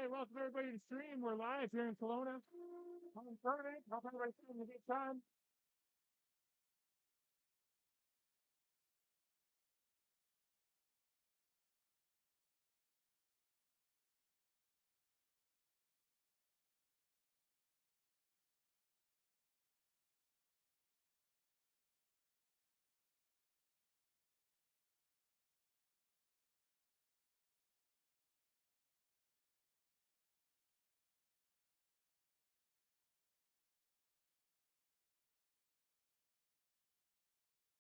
right, welcome everybody to the stream. We're live here in Kelowna. Home tournament. Hope everybody's having a good time.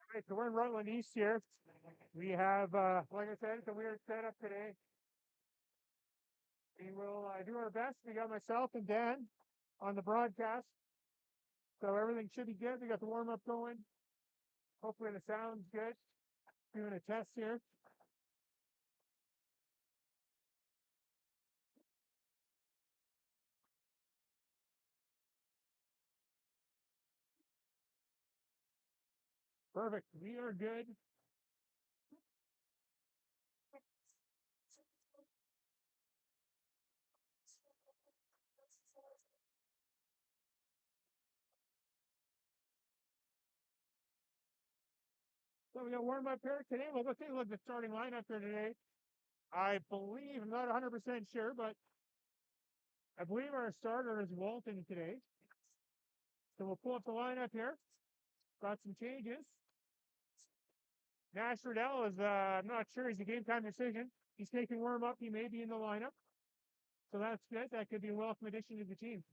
All right, so we're in Rutland East here. We have, like I said, it's a weird setup today. We will do our best. We got myself and Dan on the broadcast. So everything should be good. We got the warm up going. Hopefully the sound's good. Doing a test here. Perfect. We are good. So we got warm up here today. Well, let's take a look at the starting lineup here today. I believe, I'm not 100% sure, but I believe our starter is Walton today. So we'll pull up the lineup here. Got some changes. Nash Riddell is, I'm not sure, he's a game time decision. He's taking warm up. He may be in the lineup. So that's good. That could be a welcome addition to the team.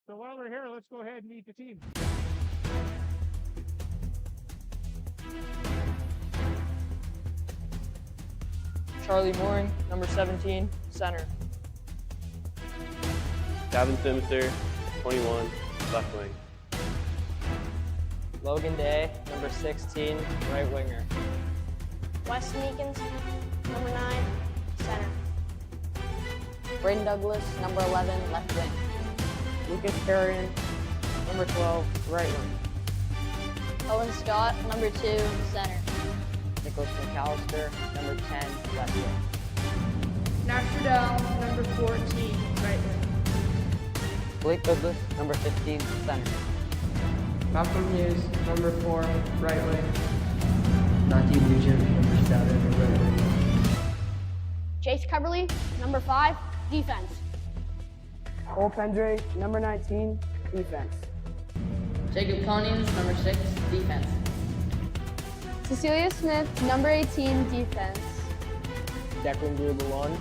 So while we're here, let's go ahead and meet the team. Charlie Mooring, number 17, center. Gavin Simster, 21, left wing. Logan Day, number 16, right winger. Wes Meekins, number 9, center. Braden Douglas, number 11, left wing. Lucas Carrion, number 12, right wing. Owen Scott, number 2, center. Nicholas McAllister, number 10, left wing. Nash Riddell, number 14, right wing. Blake Douglas, number 15, center. Malcolm Hughes, number 4, right wing. Matthew Nugent, number 7, right wing. Chase Coverly, number 5, defense. Cole Pendre, number 19, defense. Jacob Conings, number 6, defense. Cecilia Smith, number 18, defense. Declan Gruber-Lund,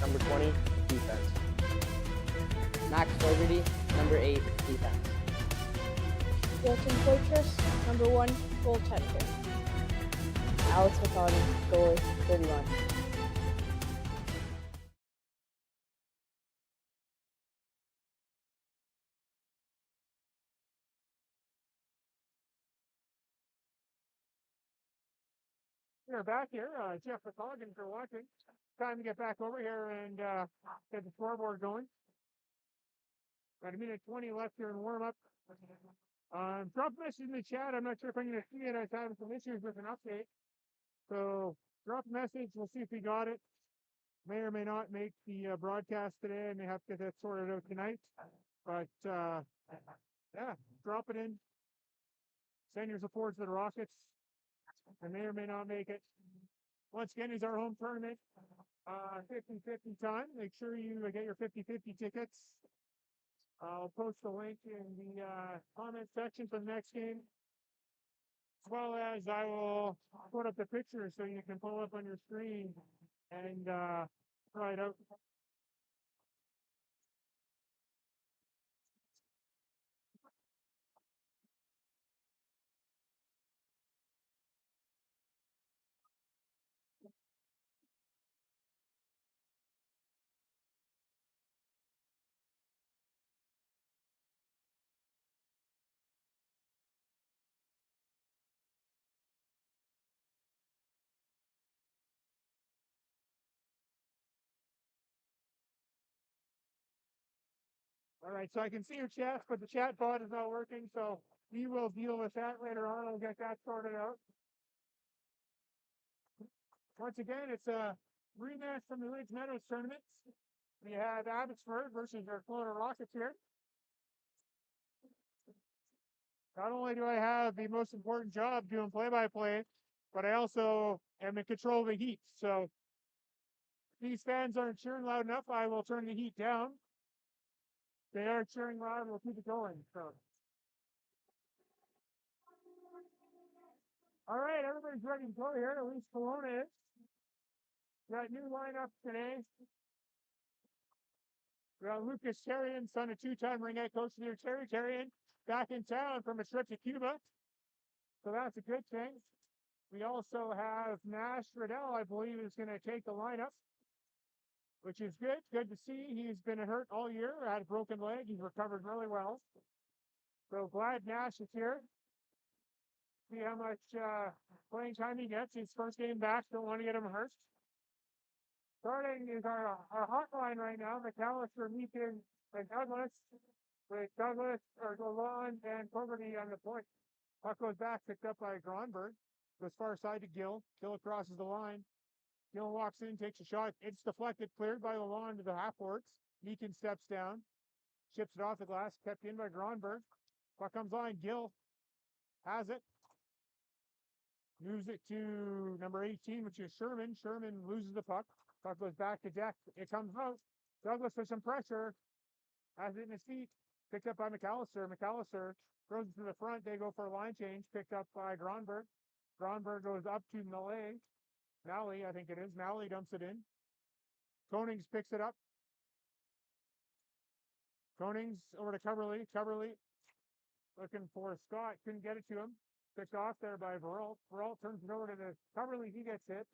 number 20, defense. Max Fogarty, number 8, defense. Wilton Poitras, number 1, goaltender. Alex McCarty, goalie, 31. We're back here. Jeff McColgan for watching. Time to get back over here and get the scoreboard going. Got a minute 20 left here in warm up. Drop a message in the chat. I'm not sure if I'm going to see it. I was having some issues with an update. So drop a message. We'll see if we got it. May or may not make the broadcast today. I may have to get that sorted out tonight. But yeah, drop it in. Send your support to the Rockets. I may or may not make it. Once again, it's our home tournament. 50-50 time. Make sure you get your 50-50 tickets. I'll post the link in the comment section for the next game. As well as I will put up the picture so you can pull up on your screen and try it out. All right, so I can see your chat, but the chat bot is not working, so we will deal with that later on. I'll get that sorted out. Once again, it's a rematch from the Lake Meadows tournament. We have Abbotsford versus our Kelowna Rockets here. Not only do I have the most important job doing play-by-play, but I also am in control of the heat. So if these fans aren't cheering loud enough, I will turn the heat down. If they are cheering loud, we'll keep it going. So, all right, everybody's ready to go here. At least Kelowna is. Got new lineup today. We got Lucas Terrian, son of two-time ringette coach of the year, Terry Terrian, back in town from a trip to Cuba. So that's a good thing. We also have Nash Riddell, I believe, is going to take the lineup, which is good. Good to see. He's been hurt all year, had a broken leg. He's recovered really well. So glad Nash is here. See how much playing time he gets. His first game back. Don't want to get him hurt. Starting is our hotline right now. McAllister, Meekin, and Douglas. With Douglas, or Lalonde, and Fogarty on the point. Puck goes back, picked up by Gronberg. Goes far side to Gill. Gill crosses the line. Gill walks in, takes a shot. It's deflected, cleared by Lalonde to the half-courts. Meekin steps down. Chips it off the glass, kept in by Gronberg. Puck comes on. Gill has it. Moves it to number 18, which is Sherman. Sherman loses the puck. Puck goes back to deck. It comes out. Douglas with some pressure. Has it in his feet. Picked up by McAllister. McAllister throws it to the front. They go for a line change. Picked up by Gronberg. Gronberg goes up to Malay. Malley, I think it is. Malley dumps it in. Konings picks it up. Konings over to Coverley. Coverley looking for Scott. Couldn't get it to him. Picked off there by Veralt. Veralt turns it over to the Coverley. He gets hit.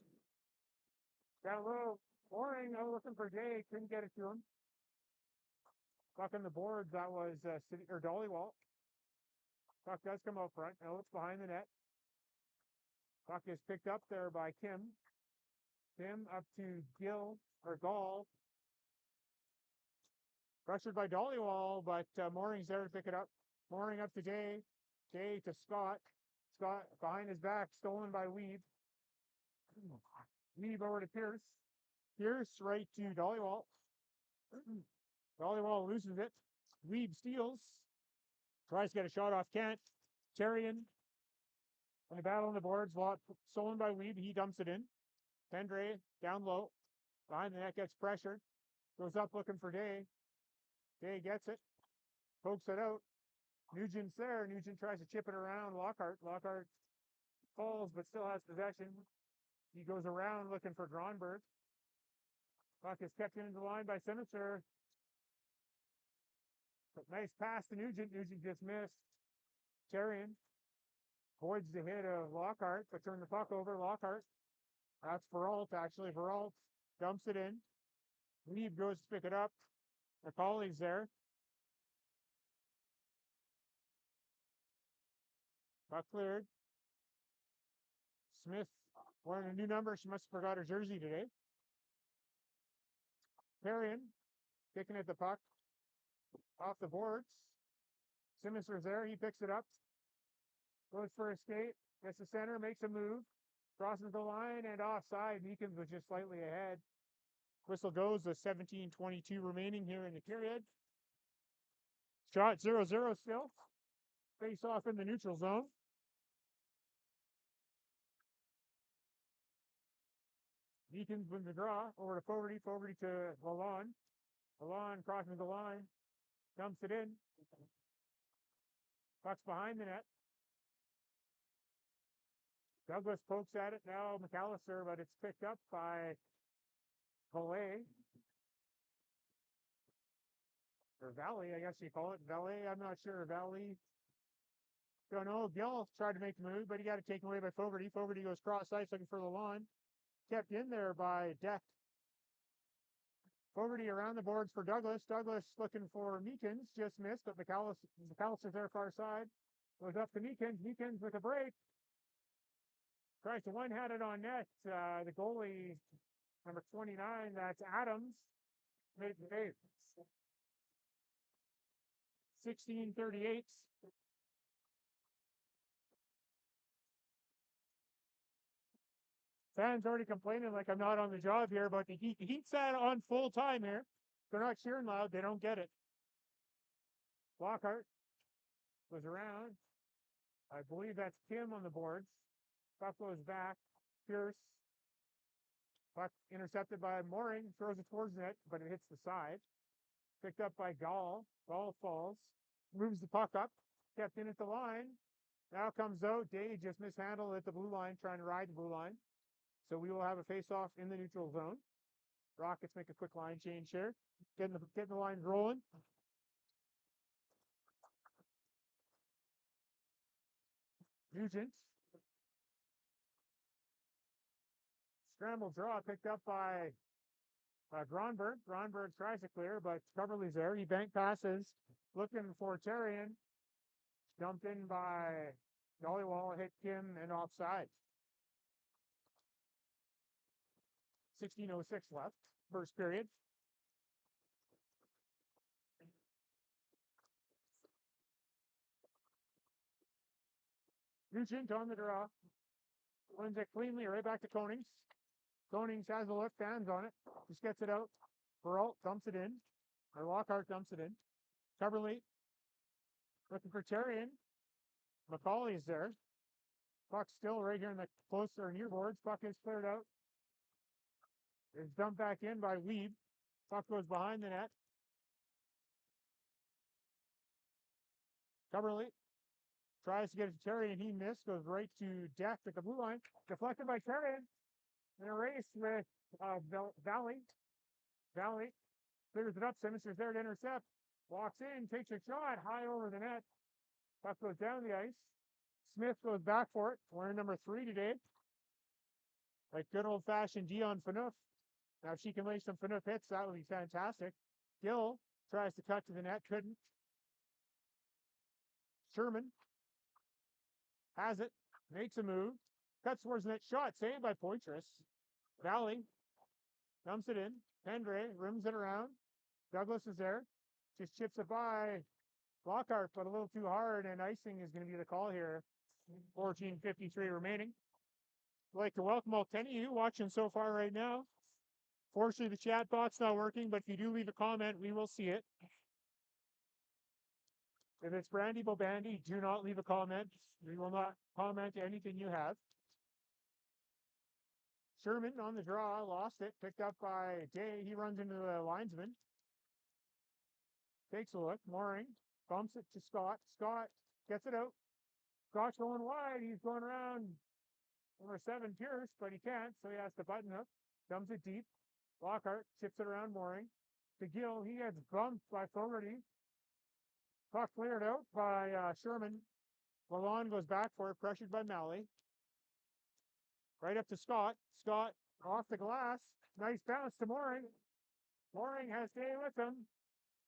Got a little boring. Looking for Jay. Couldn't get it to him. Puck on the boards. That was Dollywall. Puck does come out front. Now it's behind the net. Puck is picked up there by Kim. Kim up to Gill or Gall. Pressured by Dollywall, but Mooring's there to pick it up. Mooring up to Day. Day to Scott. Scott behind his back, stolen by Weeb. Weeb over to Pierce. Pierce right to Dollywall. Dollywall loses it. Weeb steals. Tries to get a shot off Kent. Terrian. In the battle on the boards, stolen by Weeb. He dumps it in. Pendre down low. Behind the net gets pressure. Goes up looking for Day. Day gets it. Pokes it out. Nugent's there. Nugent tries to chip it around Lockhart. Lockhart falls but still has possession. He goes around looking for Gronberg. Puck is kept into the line by Sinister. Nice pass to Nugent. Nugent just missed. Terrian avoids the hit of Lockhart, but turned the puck over. Lockhart. That's Veralt, actually. Veralt dumps it in. Weeb goes to pick it up. McCauley's there. Puck cleared. Smith wearing a new number. She must have forgot her jersey today. Perrion kicking at the puck. Off the boards. Sinister's there. He picks it up. Goes for a skate. Gets the center. Makes a move. Crosses the line and offside. Meekins was just slightly ahead. Whistle goes with 17:22 remaining here in the period. Shot 0-0 still. Face off in the neutral zone. Meekins wins the draw. Over to Fogarty. Fogarty to Lalonde. Lalonde crosses the line. Dumps it in. Puck's behind the net. Douglas pokes at it now, McAllister, but it's picked up by Valet. Or Valley, I guess you call it. Valet, I'm not sure. Valley. Don't know. Gill tried to make the move, but he got it taken away by Fogarty. Fogarty goes cross ice looking for Lalonde. Kept in there by Deck. Fogarty around the boards for Douglas. Douglas looking for Meekins. Just missed, but McAllister's there far side. Goes up to Meekins. Meekins with a break. Tries to one-hat it on net. The goalie, number 29, that's Adams, made the save. 16:38. Fans already complaining like I'm not on the job here, but the Heat sat on full time here. they're not cheering loud, they don't get it. Lockhart goes around. I believe that's Kim on the boards. Puck goes back. Pierce. Puck intercepted by Mooring, throws it towards net, but it hits the side. Picked up by Gall. Gall falls. Moves the puck up. Kept in at the line. Now comes out. Day just mishandled at the blue line, trying to ride the blue line. So we will have a face-off in the neutral zone. Rockets make a quick line change here. Getting the lines rolling. Nugent. Scramble draw picked up by Gronberg. Gronberg tries to clear, but Coverly's there. He bank passes, looking for Terrian. Dumped in by Dollywall, hit Kim and offside. 16:06 left, first period. Nugent on the draw. Wins it cleanly right back to Konings. Konings has the left hands on it. Just gets it out. Peralt dumps it in. Or Lockhart dumps it in. Coverly looking for Terrian. McCauley's there. Puck still right here in the closer near boards. Puck is cleared out. It's dumped back in by Weeb. Puck goes behind the net. Coverly tries to get it to Terrian. He missed. Goes right to Deck at the blue line. Deflected by Terrian. In a race with Valley. Valley clears it up. Simmons is there to intercept. Walks in, takes a shot high over the net. Puck goes down the ice. Smith goes back for it. Wearing number 3 today. Like good old-fashioned Dion Phaneuf. Now, if she can lay some Phaneuf hits, that would be fantastic. Gill tries to cut to the net. Couldn't. Sherman has it. Makes a move. Cuts towards the net. Shot saved by Poitras. Valley dumps it in. Pendre rims it around. Douglas is there. Just chips it by Lockhart, but a little too hard, and icing is going to be the call here. 14:53 remaining. I'd like to welcome all 10 of you watching so far right now. Fortunately, the chat bot's not working, but if you do leave a comment, we will see it. If it's Brandy Bobandy, do not leave a comment. We will not comment to anything you have. Sherman on the draw, lost it, picked up by Day. He runs into the linesman. Takes a look. Mooring bumps it to Scott. Scott gets it out. Scott's going wide. He's going around number 7, Pierce, but he can't, so he has to button up. Dumps it deep. Lockhart chips it around Mooring. To Gill, he gets bumped by Fogarty. Puck cleared out by Sherman. Lalonde goes back for it, pressured by Malley. Right up to Scott. Scott off the glass. Nice bounce to Mooring. Mooring has Day with him.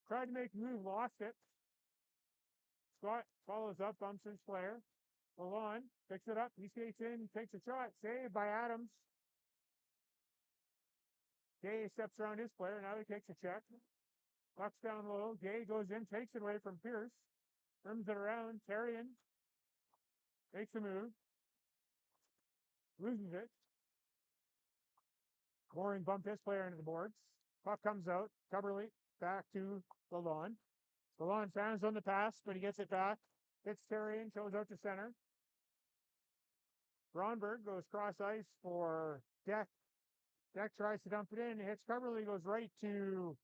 Tried to make a move, lost it. Scott follows up, bumps his player. Lalonde picks it up. He skates in, takes a shot. Saved by Adams. Gay steps around his player. Now he takes a check. Puck's down low. Gay goes in, takes it away from Pierce. Rims it around. Terrian takes a move. Loses it. Mooring bumped his player into the boards. Puck comes out. Coverly back to Lalonde. Lalonde fans on the pass, but he gets it back. Hits Terrian, goes out to center. Gronberg goes cross ice for Deck. Deck tries to dump it in. Hits Coverly, goes right to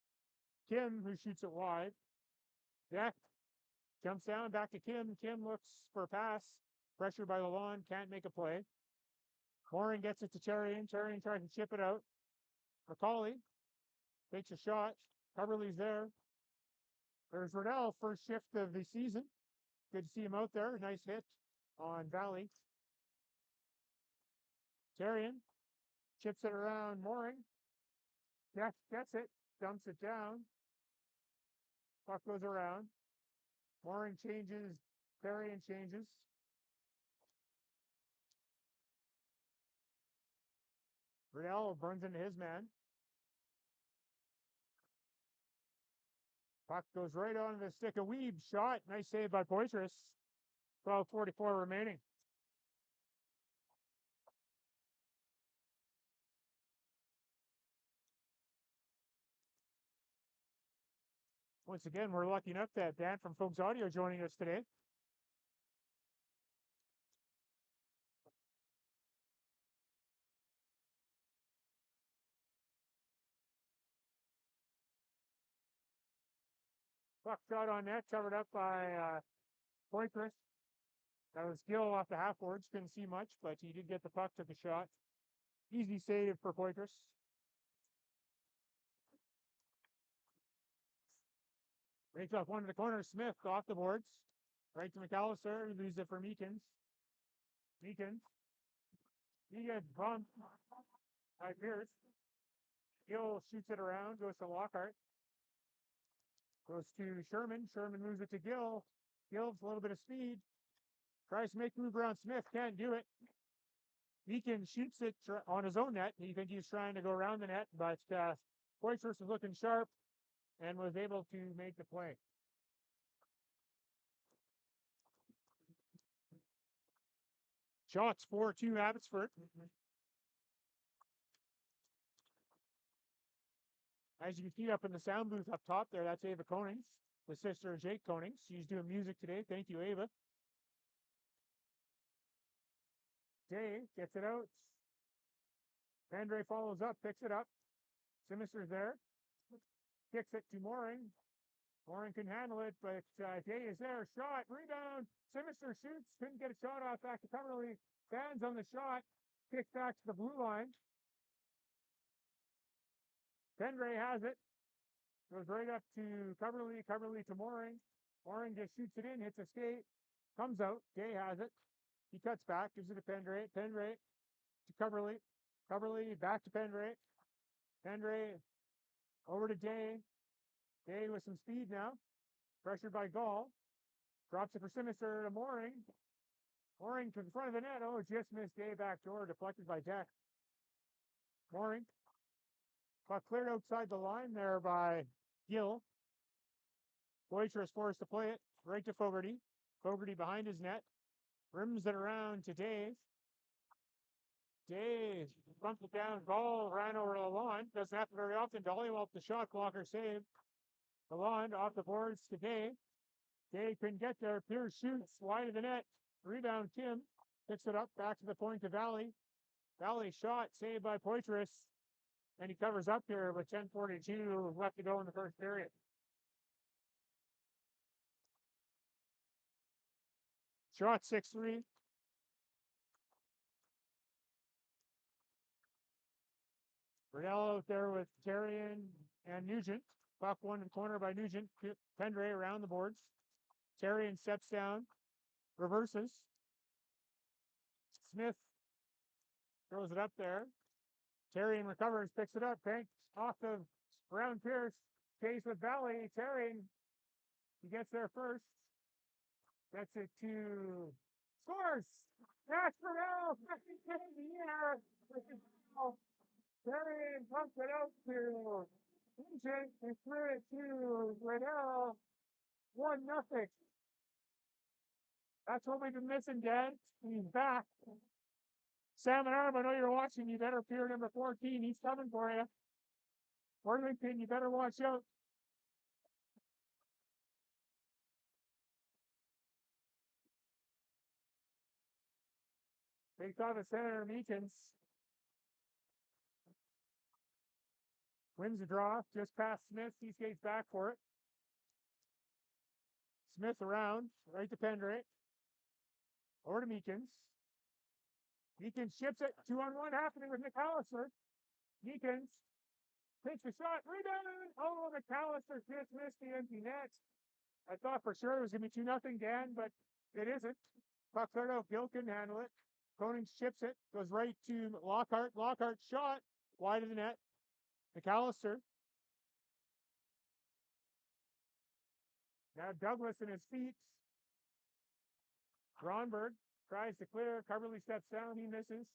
Kim, who shoots it wide. Deck jumps down, back to Kim. Kim looks for a pass. Pressured by Lalonde, can't make a play. Mooring gets it to Terrian. Terrian tries to chip it out. McCauley takes a shot. Coverly's there. There's Riddell, first shift of the season. Good to see him out there. Nice hit on Valley. Terrian chips it around Mooring. Gets it, dumps it down. Puck goes around. Mooring changes. Terrian changes. Riddell burns into his man. Puck goes right on the stick of Weeb. Shot. Nice save by Poitras. 12:44 remaining. Once again, we're lucky enough to have Dan from Folks Audio joining us today. Puck shot on net, covered up by Poitras. That was Gill off the half boards. Couldn't see much, but he did get the puck, took a shot. Easy save for Poitras. Breaks off one to the corner. Smith off the boards. Right to McAllister. He loses it for Meekins. Meekins. He gets bumped by Pierce. Gill shoots it around, goes to Lockhart. Goes to Sherman. Sherman moves it to Gill. Gill's a little bit of speed. Tries to make move around Smith. Can't do it. Meekins shoots it on his own net. You think he's trying to go around the net, but Poitras was looking sharp and was able to make the play. Shots 4-2 Abbotsford. As you can see up in the sound booth up top there, that's Ava Konings, the sister of Jake Konings. She's doing music today. Thank you, Ava. Day gets it out. Andre follows up, picks it up. Simister's there. Kicks it to Mooring. Mooring can handle it, but Day is there. Shot, rebound. Simister shoots, couldn't get a shot off back to Coverly. Stands on the shot. Kicks back to the blue line. Andre has it. Goes right up to Coverly. Coverly to Mooring. Mooring just shoots it in, hits a skate. Comes out. Day has it. He cuts back, gives it to Pendre. Pendre to Coverly. Coverly back to Pendre. Pendre over to Day. Day with some speed now. Pressured by Gall. Drops it for Simister to Mooring. Mooring to the front of the net. Oh, just missed Day back door. Deflected by Deck. Mooring. Puck cleared outside the line there by Gill. Poitras forced to play it right to Fogarty. Fogarty behind his net. Rims it around to Dave. Dave bumped it down. Gall ran over the lawn. Doesn't happen very often. Dollywalt the shot blocker save. The lawn off the boards to Dave. Dave couldn't get there. Pierce shoots wide of the net. Rebound Kim. Picks it up back to the point to Valley. Valley shot saved by Poitras. And he covers up here with 10:42 left to go in the first period. Shot 6-3. Riddell out there with Terrian and Nugent. Puck one in the corner by Nugent. Pendre around the boards. Terrian steps down. Reverses. Smith throws it up there. Terrian recovers, picks it up, banks off of Brown Pierce. Chase with Valley. Terrian, he gets there first. Gets it to scores. That's for now. Second hit of the year. Terrian pumps it out to Nugent and threw it to Riddell. 1-0. That's what we've been missing, Dad. He's back. Sam and Arm, I know you're watching. You better appear number 14. He's coming for you. Worthington, you better watch out. They saw the center, Meekins. Wins the draw, just past Smith. He skates back for it. Smith around, right to Pendre. Over to Meekins. Meekins ships it. 2-on-1 happening with McAllister. Meekins takes the shot. Rebound. Oh, McAllister just missed the empty net. I thought for sure it was going to be 2-0, Dan, but it isn't. Puck cleared out. Gill couldn't handle it. Konings chips it. Goes right to Lockhart. Lockhart shot. Wide of the net. McAllister. Now Douglas in his feet. Gronberg tries to clear. Coverly steps down. He misses.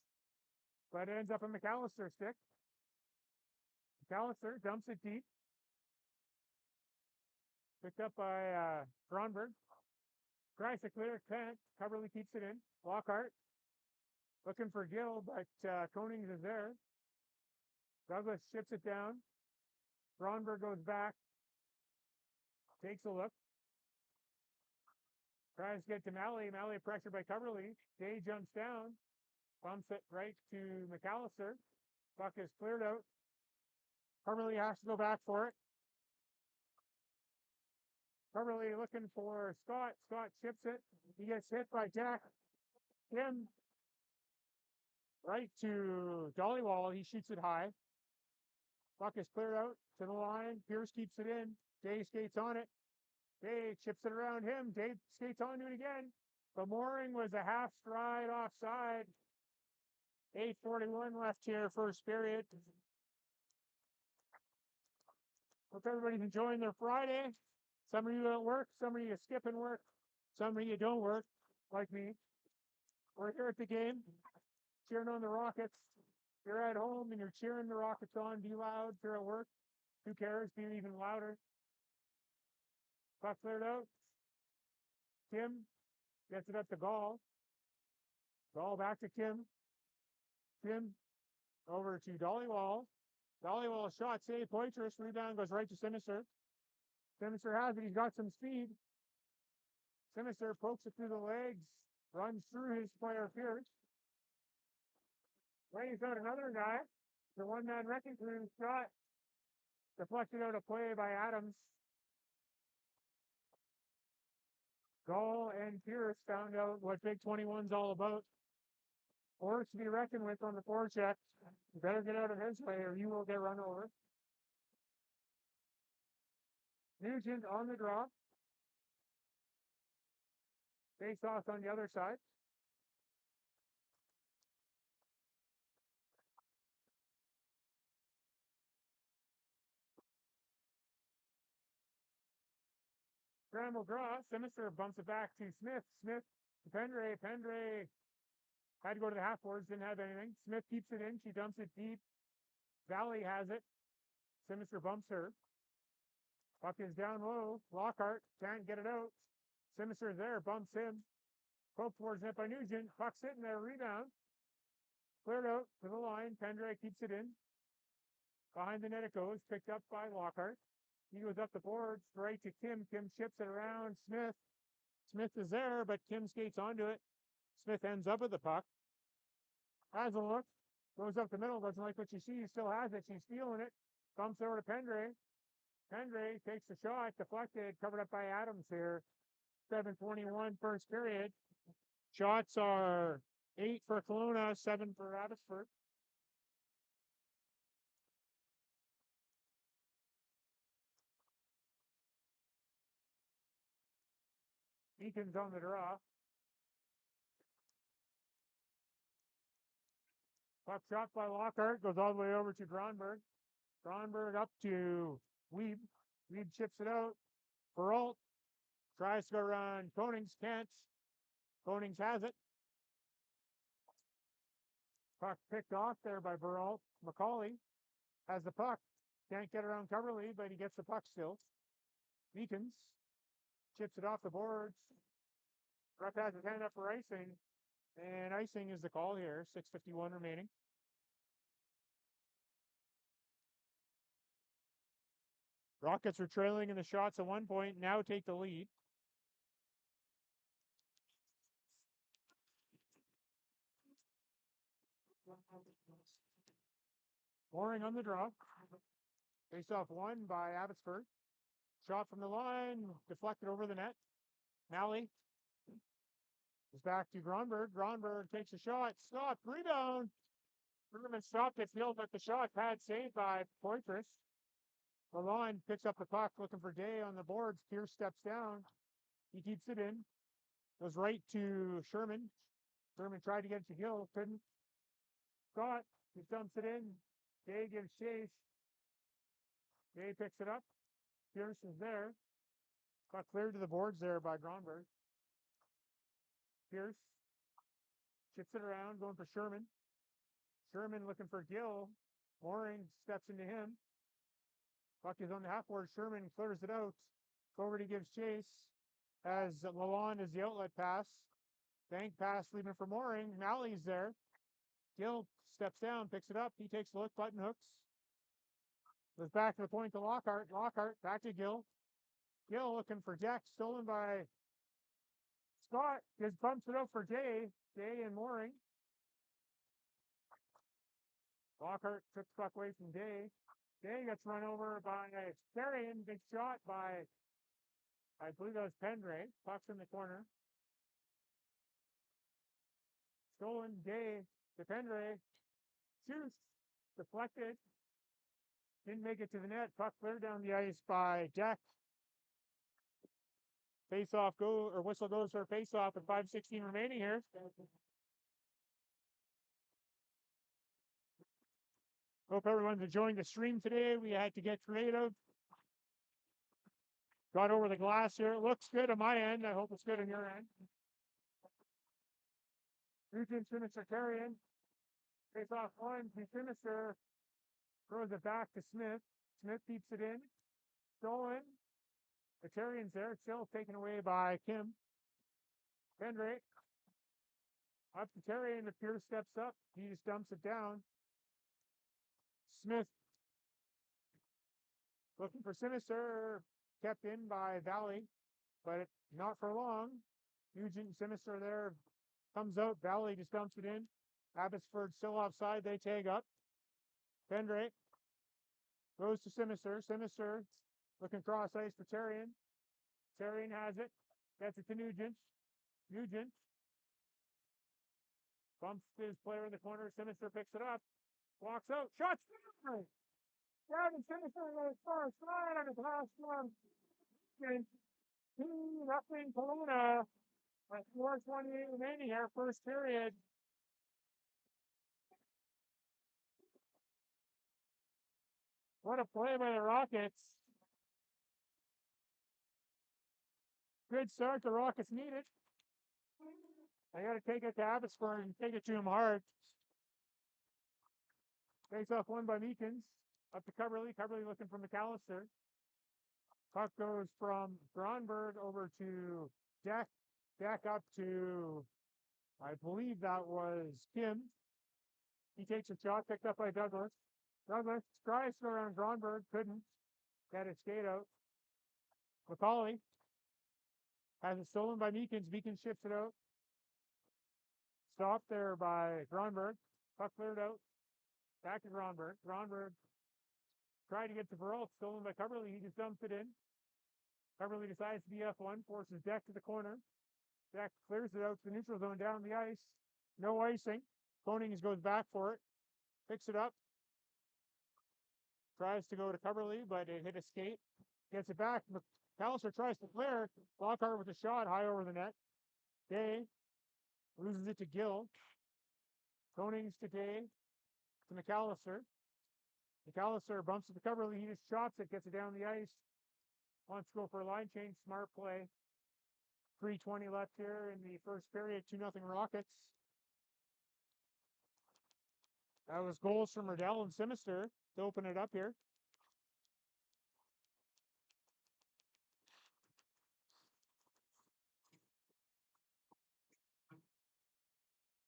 But it ends up a McAllister stick. McAllister dumps it deep. Picked up by Gronberg. Tries to clear. Can't. Coverly keeps it in. Lockhart. Looking for Gill, but Konings is there. Douglas ships it down. Gronberg goes back. Takes a look. Tries to get to Malley. Malley pressured by Coverly. Day jumps down. Bumps it right to McAllister. Puck is cleared out. Coverly has to go back for it. Coverly looking for Scott. Scott chips it. He gets hit by Jack. Tim right to Dollywall. He shoots it high. Puck is cleared out to the line. Pierce keeps it in. Day skates on it. Day chips it around him. Day skates onto it again. But Mooring was a half stride offside. 8:41 left here, first period. Hope everybody's enjoying their Friday. Some of you don't work, some of you skipping work, some of you don't work, like me. We're here at the game, cheering on the Rockets. You're at home and you're cheering the Rockets on. Be loud. If you're at work, who cares? Be even louder. Puck cleared out. Kim gets it up to Gall. Gall back to Kim. Kim over to Dollywall. Dollywall shot, save, Poitras. Rebound goes right to Sinister. Sinister has it. He's got some speed. Sinister pokes it through the legs, runs through his player Pierce. Lays out another guy. The one-man wrecking crew shot deflected out a play by Adams. Gall and Pierce found out what Big 21's all about. Force to be reckoned with on the forecheck. You better get out of his way or you will get run over. Nugent on the draw. Face off on the other side. Scramble draw. Sinister bumps it back to Smith. Smith to Pendre. Pendre had to go to the half boards, didn't have anything. Smith keeps it in. She dumps it deep. Valley has it. Sinister bumps her. Puck is down low. Lockhart can't get it out. Sinister's there. Bumps him. Poke towards net by Nugent. Puck sitting there. Rebound. Cleared out to the line. Pendre keeps it in. Behind the net it goes. Picked up by Lockhart. He goes up the board. Straight to Kim. Kim chips it around. Smith. Smith is there, but Kim skates onto it. Smith ends up with the puck. Has a look. Goes up the middle. Doesn't like what she sees. Still has it. She's feeling it. Bumps over to Pendre. Pendre takes the shot. Deflected. Covered up by Adams here. 7:21 first period. Shots are 8 for Kelowna, 7 for Abbotsford. Eaton's on the draw. Puck shot by Lockhart. Goes all the way over to Gronberg. Gronberg up to Weeb. Weeb chips it out. Peralt tries to go around Konings. Can't. Konings has it. Puck picked off there by Peralt. McCauley has the puck. Can't get around Coverly, but he gets the puck still. Beacons chips it off the boards. Ref has his hand up for icing. And icing is the call here. 6:51 remaining. Rockets are trailing in the shots at one point. Now take the lead. Mooring on the draw. Face off one by Abbotsford. Shot from the line. Deflected over the net. Malley is back to Gronberg. Gronberg takes a shot. Stop. Rebound. Ruderman stopped it. Field at the shot. Pad saved by Poitras. Lalonde picks up the puck, looking for Day on the boards. Pierce steps down. He keeps it in. Goes right to Sherman. Sherman tried to get it to Gill. Couldn't. Scott. He dumps it in. Day gives chase. Day picks it up. Pierce is there. Got cleared to the boards there by Gronberg. Pierce chips it around, going for Sherman. Sherman looking for Gill. Mooring steps into him. Puck is on the half board. Sherman clears it out. Fogarty gives chase. As Lalonde is the outlet pass. Bank pass leaving for Mooring. Malley's there. Gill steps down, picks it up. He takes a look, button hooks. Goes back to the point to Lockhart. Lockhart back to Gill. Gill looking for Jack, stolen by Scott. Just bumps it out for Jay. Jay and Mooring. Lockhart took the puck away from Day. Day gets run over by Carrion. Big shot by, I believe that was Pendray. Puck's in the corner. Stolen Day to Pendray. Shoots. Deflected. Didn't make it to the net. Puck cleared down the ice by Jack. Face off go or whistle goes for a face off with 5:16 remaining here. Hope everyone's enjoying the stream today. We had to get creative. Got over the glass here. It looks good on my end. I hope it's good on your end. Nugent Sinister carrying. Face off one. Sinister throws it back to Smith. Smith keeps it in. Stolen. The Terrian's there. It's still taken away by Kim. Pendray. Up to Terrian. The Pierce steps up. He just dumps it down. Smith looking for Sinister. Kept in by Valley, but not for long. Nugent and Sinister there. Comes out. Valley just dumps it in. Abbotsford still offside. They tag up. Pendray goes to Sinister. Sinister looking cross ice for Terrian. Terrian has it. Gets it to Nugent. Nugent bumps his player in the corner. Sinister picks it up. Walks out. Shots. Gavin Sinister goes first. Right on his last one. 2-0 Kelowna. With 4:28 remaining here. First period. What a play by the Rockets. Good start the Rockets needed. I got to take it to Abbotsford and take it to him hard. Face off one by Meekins. Up to Coverly. Coverly looking for McAllister. Puck goes from Gronberg over to Deck. Deck up to, I believe that was Kim. He takes a shot, picked up by Douglas. Douglas tries to go around Gronberg, couldn't. Got his skate out. McCauley has it stolen by Meekins. Meekins shifts it out. Stopped there by Gronberg. Puck cleared out. Back to Gronberg. Gronberg tried to get to Perrault. Stolen by Coverly. He just dumps it in. Coverly decides to be F1. Forces Deck to the corner. Deck clears it out to the neutral zone down the ice. No icing. Konings goes back for it. Picks it up. Tries to go to Coverly, but it hit a skate. Gets it back. McAllister tries to clear. Lockhart with a shot high over the net. Day loses it to Gill. Konings to Day. To McAllister. McAllister bumps it to Coverly. He just chops it, gets it down the ice. Wants to go for a line change. Smart play. 3:20 left here in the first period. 2-0 Rockets. That was goals from Riddell and Sinister to open it up here.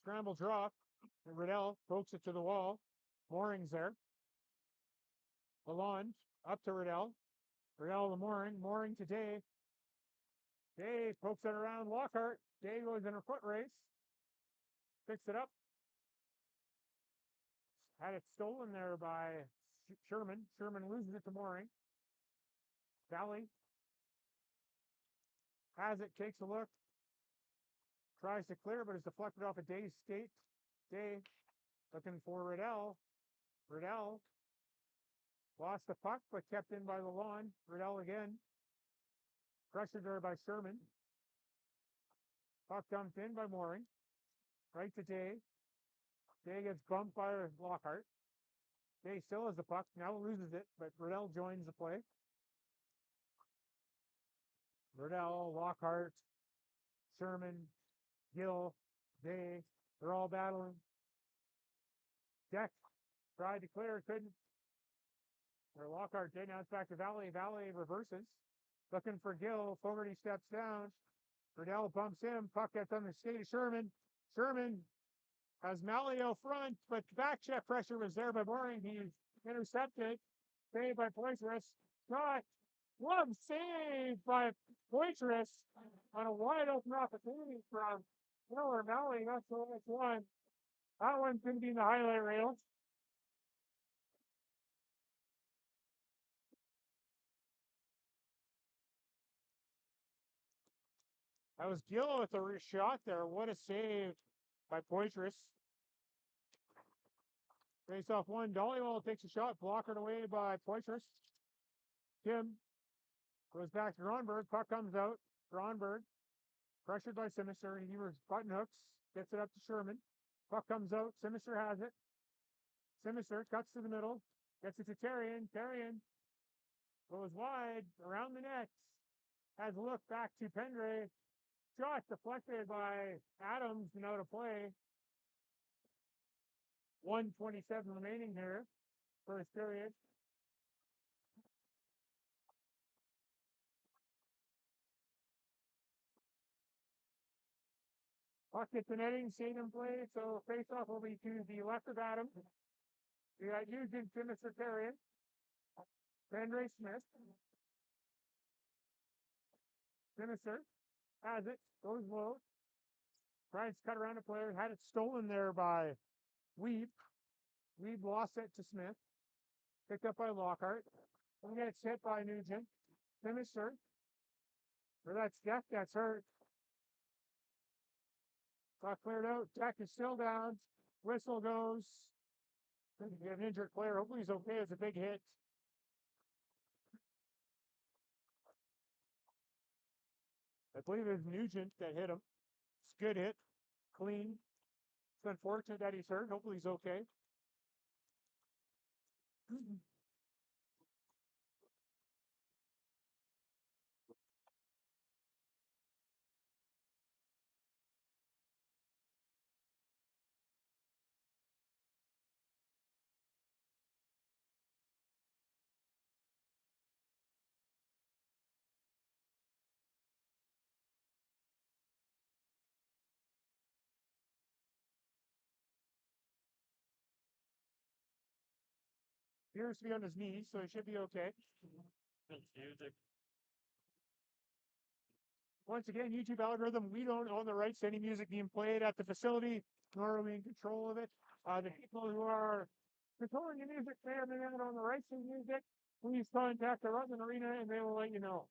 Scramble drop. And Riddell pokes it to the wall. Mooring's there. Lalonde up to Riddell. Riddell to Mooring. Mooring to Day. Day pokes it around Lockhart. Day goes in a foot race. Picks it up. Had it stolen there by Sherman. Sherman loses it to Mooring. Valley has it, takes a look. Tries to clear, but is deflected off a Day's skate. Day looking for Riddell. Riddell lost the puck, but kept in by Lalonde. Riddell again. Pressured there by Sherman. Puck dumped in by Mooring. Right to Day. Day gets bumped by Lockhart. Day still has the puck. Now loses it, but Riddell joins the play. Riddell, Lockhart, Sherman, Gill, Day. They're all battling. Deck tried to clear, couldn't. Or Lockhart did. Now it's back to Valley. Valley reverses. Looking for Gill. Fogarty steps down. Riddell bumps him. Puck gets on the skate of Sherman. Sherman has Malio front, but back check pressure was there by Mooring. He's intercepted. Saved by Poitras. Shot. Glove saved by Poitras on a wide open opportunity from Miller Melly. That's the last one. That one's going to be in the highlight reel. That was Gill with a shot there. What a save by Poitras. Face off one. Dollywall takes a shot, blockered away by Poitras. Kim goes back to Gronberg. Puck comes out. Gronberg pressured by Simister. He was button hooks. Gets it up to Sherman. Puck comes out. Simister has it. Simister cuts to the middle. Gets it to Terrian. Terrian goes wide around the net. Has a look back to Pendre. Shot deflected by Adams and out of play. 1:27 remaining here. First period. Puck hits the netting, stayed in play, so face-off will be to the left of Adams. We got Eugene Sinister Terrian. Andre Smith. Sinister has it, goes low. Tries to cut around a player, had it stolen there by Weeb. Weeb lost it to Smith. Picked up by Lockhart. And gets hit by Nugent. Sinister. Or that's Deck that's hurt. Got cleared out. Deck is still down. Whistle goes. We have an injured player. Hopefully he's okay. It's a big hit. I believe it's Nugent that hit him. It's a good hit. Clean. It's unfortunate that he's hurt. Hopefully he's okay. Appears to be on his knees, so he should be okay. Once again, YouTube algorithm, we don't own the rights to any music being played at the facility, nor are we in control of it. The people who are controlling the music may or may not own the rights to the music. Please contact the Rutland Arena and they will let you know.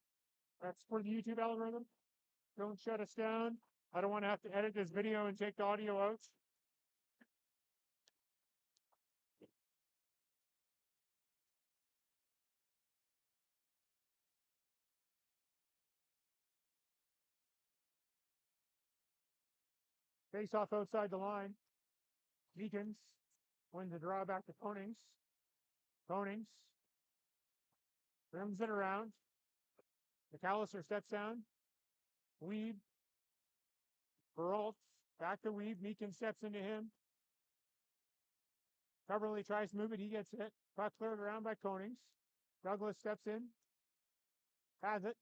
That's for the YouTube algorithm. Don't shut us down. I don't want to have to edit this video and take the audio out. Face off outside the line. Deacons wins the draw back to Konings. Konings rims it around. McAllister steps down. Weeb. Peralt back to Weeb. Meakin steps into him. Coverly tries to move it. He gets hit. Puck cleared around by Konings. Douglas steps in. Has it.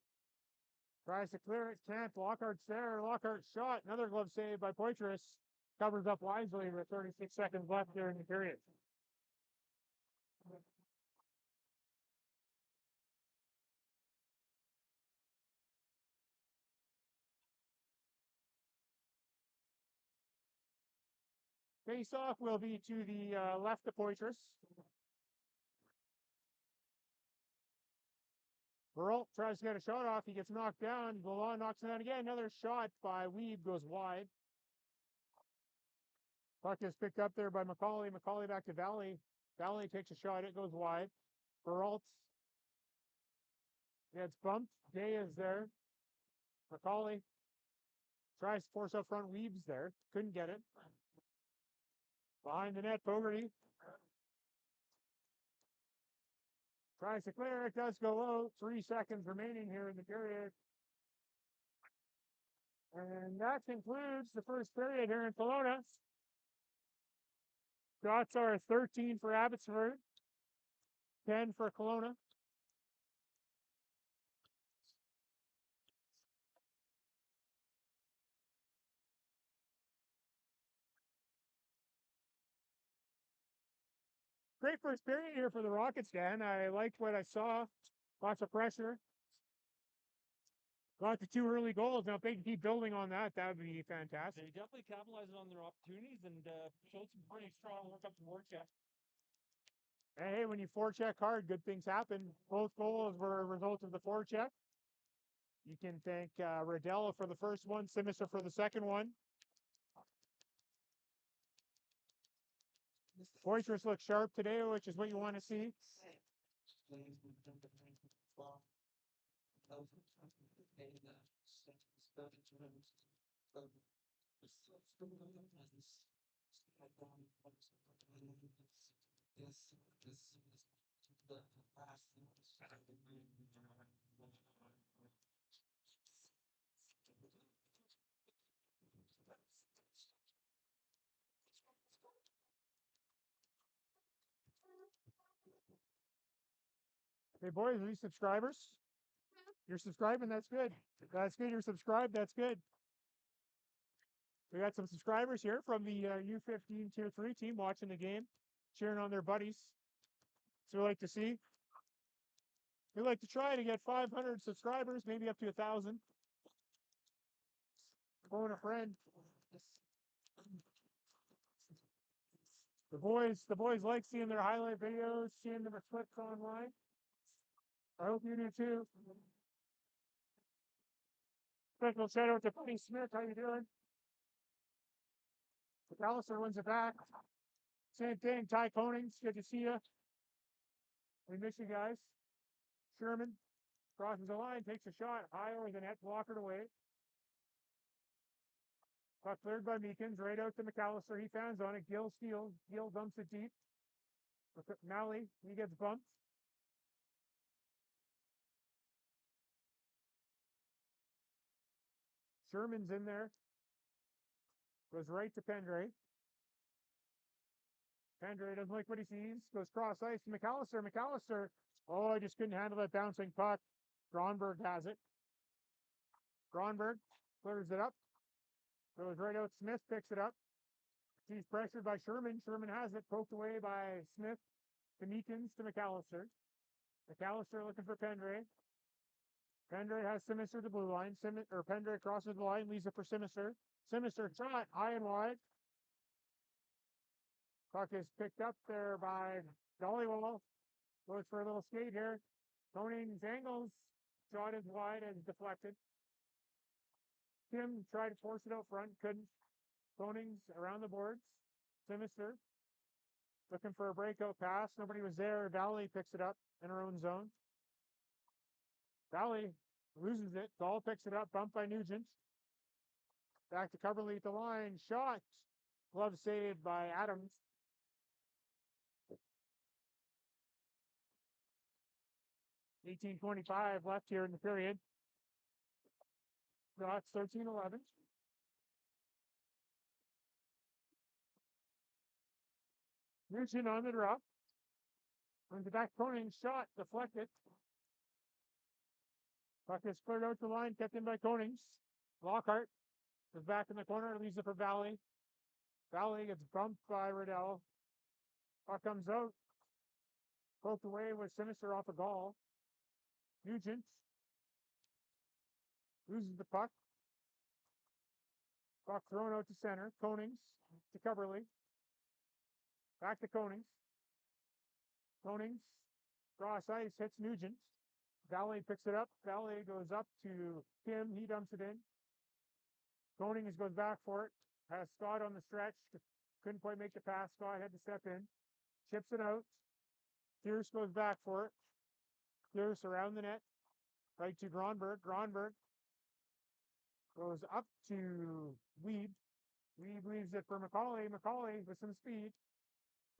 Tries to clear it. Can't. Lockhart's there. Lockhart shot. Another glove save by Poitras. Covers up wisely with 36 seconds left here in the period. Face-off will be to the left of Poitras. Peralt tries to get a shot off. He gets knocked down. Golan knocks him down again. Another shot by Weeb goes wide. Puck is picked up there by McCauley. McCauley back to Valley. Valley takes a shot. It goes wide. Peralt gets bumped. Day is there. McCauley tries to force up front. Weeb's there. Couldn't get it. Behind the net, Fogarty tries to clear. It does go low. 3 seconds remaining here in the period. And that concludes the first period here in Kelowna. Shots are 13 for Abbotsford, 10 for Kelowna. Great first period here for the Rockets, Dan. I liked what I saw. Lots of pressure. Got the 2 early goals. Now, if they can keep building on that, that would be fantastic. They definitely capitalized on their opportunities and showed some pretty strong work up the board check. Hey, when you forecheck hard, good things happen. Both goals were a result of the forecheck. You can thank Radella for the first one, Simister for the second one. Poitras looks sharp today, which is what you want to see. Hey boys, are you subscribers? You're subscribing, that's good. That's good, you're subscribed, that's good. We got some subscribers here from the U15 Tier 3 team watching the game, cheering on their buddies. So we like to see. We like to try to get 500 subscribers, maybe up to 1,000. Phone a friend. The boys like seeing their highlight videos, seeing them clips online. I hope you do too. Special shout out to Buddy Smith. How you doing? McAllister wins it back. Same thing. Ty Konings, good to see you. We miss you guys. Sherman crosses the line, takes a shot high over the net, blockered away. Puck cleared by Meekins, right out to McAllister. He fans on it. Gill steals. Gill dumps it deep. Malley, he gets bumped. Sherman's in there. Goes right to Pendray. Pendray doesn't like what he sees. Goes cross ice to McAllister. McAllister. Oh, I just couldn't handle that bouncing puck. Gronberg has it. Gronberg clears it up. Goes right out. Smith picks it up. He's pressured by Sherman. Sherman has it. Poked away by Smith. To Meekins to McAllister. McAllister looking for Pendray. Pendray has Simister to blue line. Pendray crosses the line, leaves it for Simister. Simister shot high and wide. Puck is picked up there by Dollywall. Goes for a little skate here. Konings angles. Shot is wide and deflected. Tim tried to force it out front, couldn't. Konings around the boards. Simister looking for a breakout pass. Nobody was there. Valley picks it up in her own zone. Valley loses it. Dahl picks it up. Bumped by Nugent. Back to Coverly at the line. Shot. Glove saved by Adams. $18:25 left here in the period. Shots 13-11. Nugent on the drop. On the back Konings shot. Deflected. Puck is cleared out the line. Kept in by Konings. Lockhart is back in the corner. Leaves it for Valley. Valley gets bumped by Riddell. Puck comes out. Poked away with Sinister off a goal. Nugent loses the puck. Puck thrown out to center. Konings to Coverly. Back to Konings. Konings cross ice, hits Nugent. Valley picks it up. Valley goes up to Kim. He dumps it in. Konings goes back for it. Has Scott on the stretch. Couldn't quite make the pass. Scott had to step in. Chips it out. Pierce goes back for it. Pierce around the net. Right to Gronberg. Gronberg goes up to Weed. Weed leaves it for McCauley. McCauley with some speed.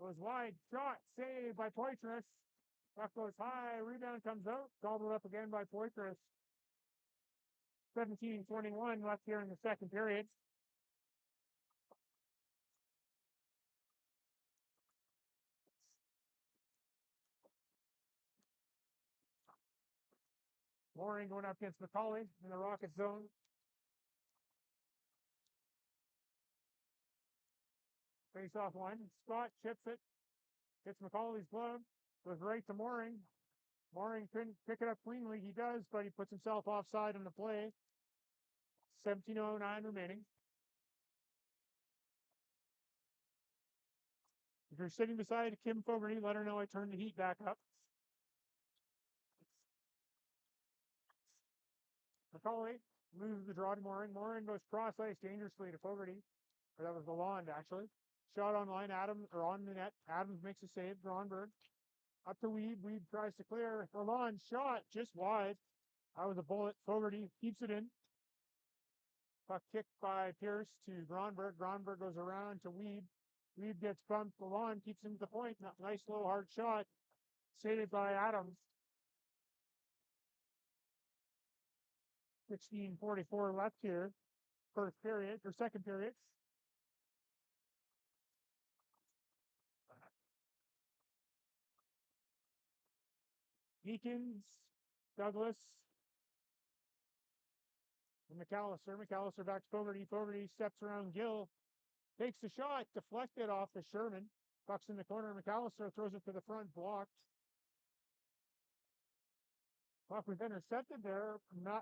Goes wide. Shot. Saved by Poitras. Puck goes high. Rebound comes out. Gobbled up again by Poitras. 17:21 left here in the second period. Mooring going up against McCauley in the Rocket zone. Face off one. Scott chips it. Hits McCauley's glove. Goes right to Mooring. Mooring couldn't pick it up cleanly. He does, but he puts himself offside on the play. 17:09 remaining. If you're sitting beside Kim Fogarty, let her know I turned the heat back up. McCauley loses the draw to Morin. Morin goes cross ice dangerously to Fogarty. Or that was Lalonde, actually. Shot on line, Adams, or on the net. Adams makes a save. Gronberg up to Weeb. Weeb tries to clear. Lalonde shot just wide. That was a bullet. Fogarty keeps it in. Puck kicked by Pierce to Gronberg. Gronberg goes around to Weeb. Weeb gets bumped. Lalonde keeps him to the point. Nice low hard shot. Saved by Adams. 16:44 left here. First period, or second period. Deakins, Douglas, and McAllister. McAllister back to Fogarty. Fogarty steps around Gill. Takes the shot, deflected off the Sherman. Puck's in the corner. McAllister throws it to the front, blocked. Puck was intercepted there.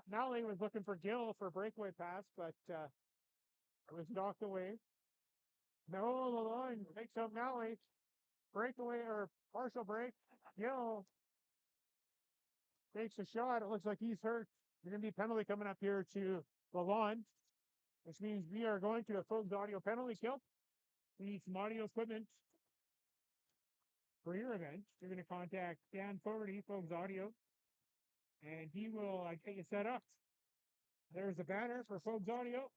Nally was looking for Gill for a breakaway pass, but it was knocked away. No, the line takes out Nally. Breakaway or partial break. Gill takes a shot. It looks like he's hurt. There's going to be a penalty coming up here to Lalonde, which means we are going to a Fogs audio penalty kill. We need some audio equipment for your event. You're going to contact Dan Fogarty, Fogs Audio, and he will get you set up. There's a banner for Fogs Audio.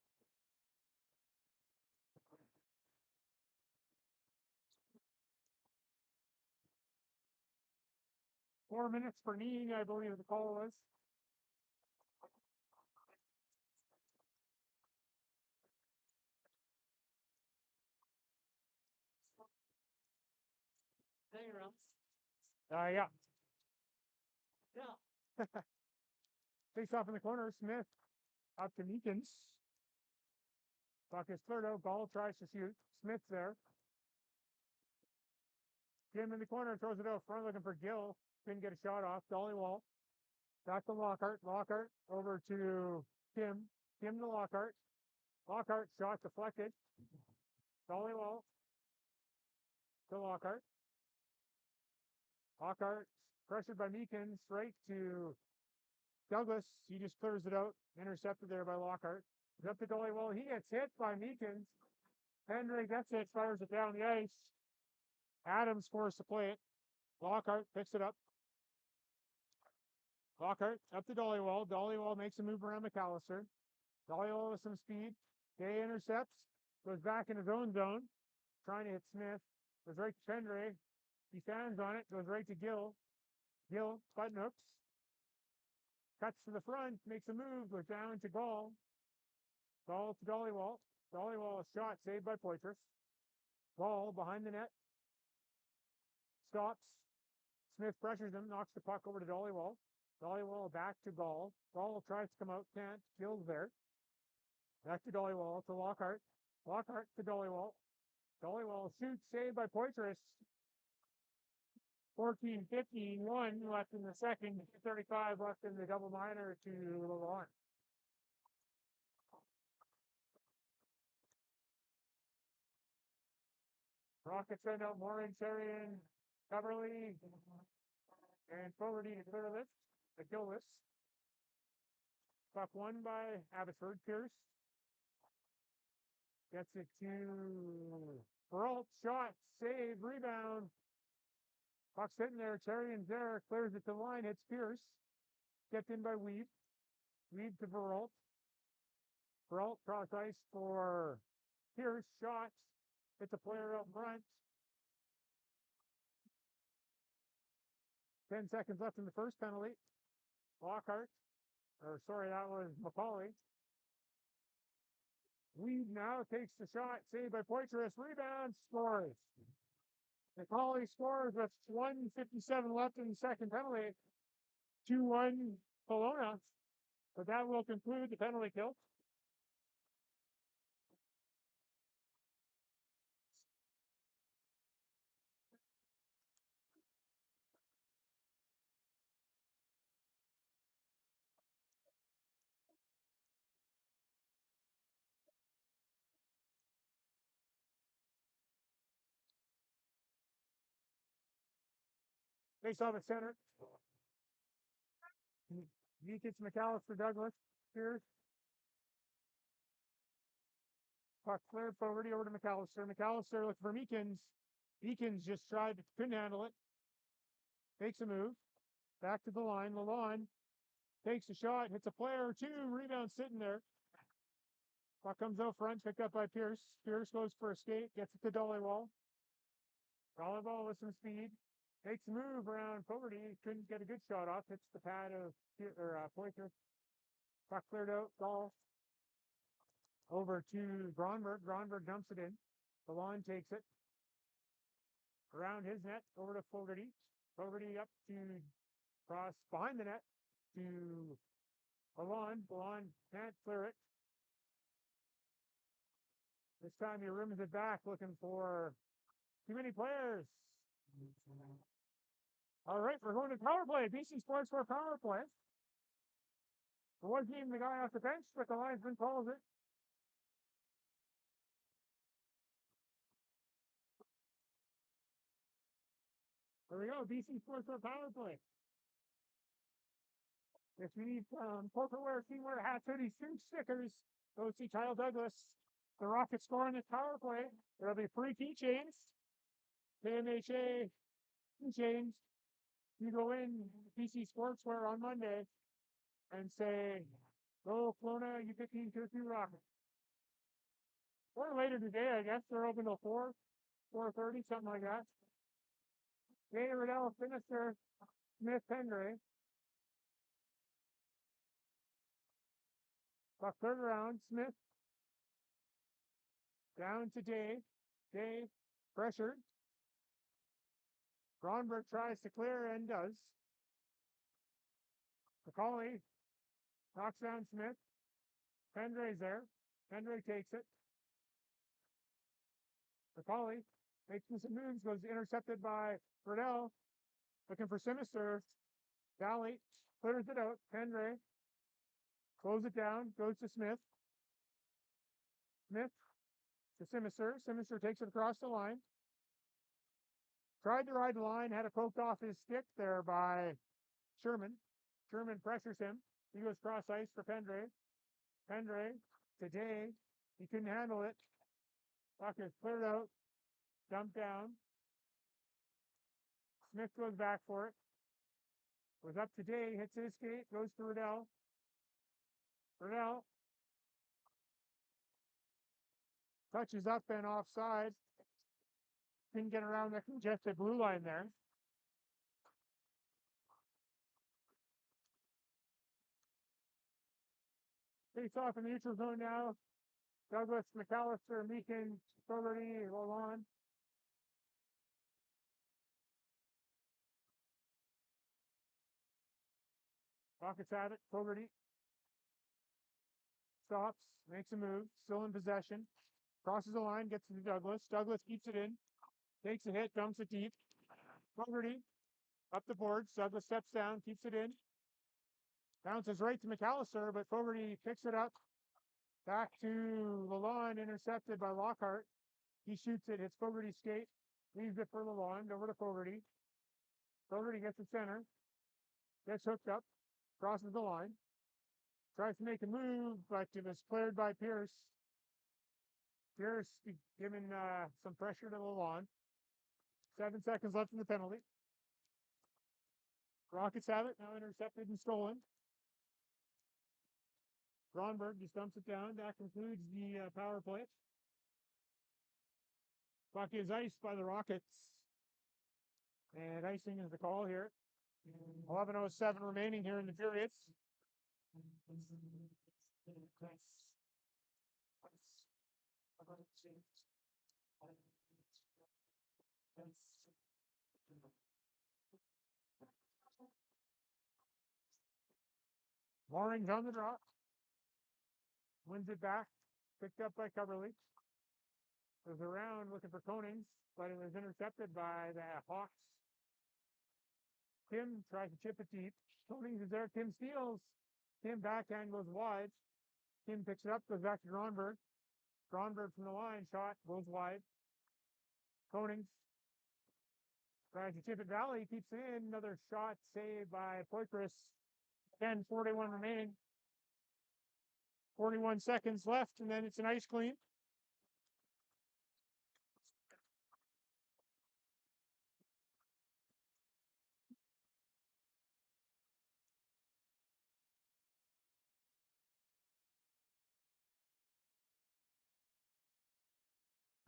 Four minutes for kneeing, I believe the call was. Yeah. Yeah. Face off in the corner. Smith up to Meekins. Puck is cleared out. Ball tries to shoot. Smith's there. Jim in the corner throws it out front looking for Gill. Couldn't get a shot off. Dollywall. Back to Lockhart. Lockhart over to Kim. Kim to Lockhart. Lockhart shot deflected. Dollywall to Lockhart. Lockhart pressured by Meekins right to Douglas. He just clears it out. Intercepted there by Lockhart. He's up to Dollywall. He gets hit by Meekins. Henry gets it, fires it down the ice. Adams forced to play it. Lockhart picks it up. Lockhart up to Dollywall. Dollywall makes a move around McAllister. Dollywall with some speed. Gay intercepts. Goes back in his own zone. Trying to hit Smith. Goes right to Pendray. He stands on it. Goes right to Gill. Gill button hooks. Cuts to the front. Makes a move. Goes down to Gall. Gall to Dollywall. Dollywall is shot. Saved by Poitras. Gall behind the net. Stops. Smith pressures him. Knocks the puck over to Dollywall. Dollywall back to Gall. Gall tries to come out. Can't. Gill's there. Back to Dollywall to Lockhart. Lockhart to Dollywall. Dollywall shoots. Saved by Poitras. 14-15, 1 left in the second. 35 left in the double minor to Lalonde. Rockets send out Morin, Sarian, Coverly, and Fogarty to clear this, to kill this. Puck won by Abbotsford. Pierce gets it to Peralt. Shot, save, rebound. Puck sitting there. Sarian's there. Clears it to the line. Hits Pierce. Gets in by Weeb. Weeb to Peralt. Peralt cross ice for Pierce. Shot. It's a player up front. 10 seconds left in the first penalty. Lockhart. That was McCauley. Weed now takes the shot. Saved by Poitras. Rebound. Scores. McCauley scores with 1:57 left in the second penalty. 2-1 Kelowna. But that will conclude the penalty kill. Face off at center. Meekins, McAllister, Douglas. Pierce. Puck cleared forward over to McAllister. McAllister looking for Meekins. Meekins just tried, couldn't handle it. Takes a move. Back to the line. Lalonde takes a shot, hits a player or two, rebound sitting there. Puck comes out front, picked up by Pierce. Pierce goes for a skate, gets it to Dollywall. Dollywall with some speed. Takes a move around Fogarty, couldn't get a good shot off, hits the pad of Poitras. Puck cleared out, Dahl. Over to Gronberg. Gronberg dumps it in. Lalonde takes it. Around his net, over to Fogarty. Fogarty up to cross behind the net to Lalonde. Lalonde can't clear it. This time he rims it back, looking for too many players. All right, we're going to power play. BC Sports for power play. There wasn't even the guy off the bench, but the linesman calls it. There we go, BC Sports for power play. If you need pokerware, teamwear, hats, hoodies, suits, stickers, go see Kyle Douglas. The Rockets score in this power play. There'll be free keychains. KMHA keychains. You go in PC Sportswear on Monday and say, go Kelowna u15 to 2 Rockets. Or later today, I guess. They're open till 4, 4:30, something like that. Jay Riddell, Sinister, Smith, Pendray. Buck third round, Smith. Down to Day. Day, pressured. Gronberg tries to clear and does. McCauley knocks down Smith. Pendray's there. Pendray takes it. McCauley makes some moves, goes intercepted by Riddell. Looking for Sinister. Valley clears it out. Pendray slows it down, goes to Smith. Smith to Simister. Simister takes it across the line. Tried to ride the line, had it poked off his stick there by Sherman. Sherman pressures him. He goes cross ice for Pendray. Pendray today, he couldn't handle it. Puck is cleared out, dumped down. Smith goes back for it. Was up today, hits his skate, goes to Riddell. Riddell touches up and offside. Didn't get around the congested blue line there. Face off in the neutral zone now. Douglas, McAllister, Meekins, Fogarty, Lalonde. Rockets have it. Fogarty stops, makes a move, still in possession. Crosses the line, gets to Douglas. Douglas keeps it in. Takes a hit, dumps it deep. Fogarty up the boards. Douglas steps down, keeps it in. Bounces right to McAllister, but Fogarty picks it up. Back to Lalonde, intercepted by Lockhart. He shoots it, hits Fogarty's skate. Leaves it for Lalonde, over to Fogarty. Fogarty gets the center. Gets hooked up. Crosses the line. Tries to make a move, but it was cleared by Pierce. Pierce giving some pressure to Lalonde. 7 seconds left in the penalty. Rockets have it, now intercepted and stolen. Gronberg just dumps it down. That concludes the power play. Puck is iced by the Rockets. And icing is the call here. 11:07 remaining here in the periods. Mooring's on the drop. Wins it back. Picked up by Coverly. Was around looking for Konings, but it was intercepted by the Hawks. Tim tries to chip it deep. Konings is there. Tim steals. Tim backhand goes wide. Tim picks it up, goes back to Gronberg. Gronberg from the line, shot, goes wide. Konings Tries to chip it Valley, keeps it in. Another shot saved by Poitras. 10:41 remaining. 41 seconds left, and then it's an ice clean.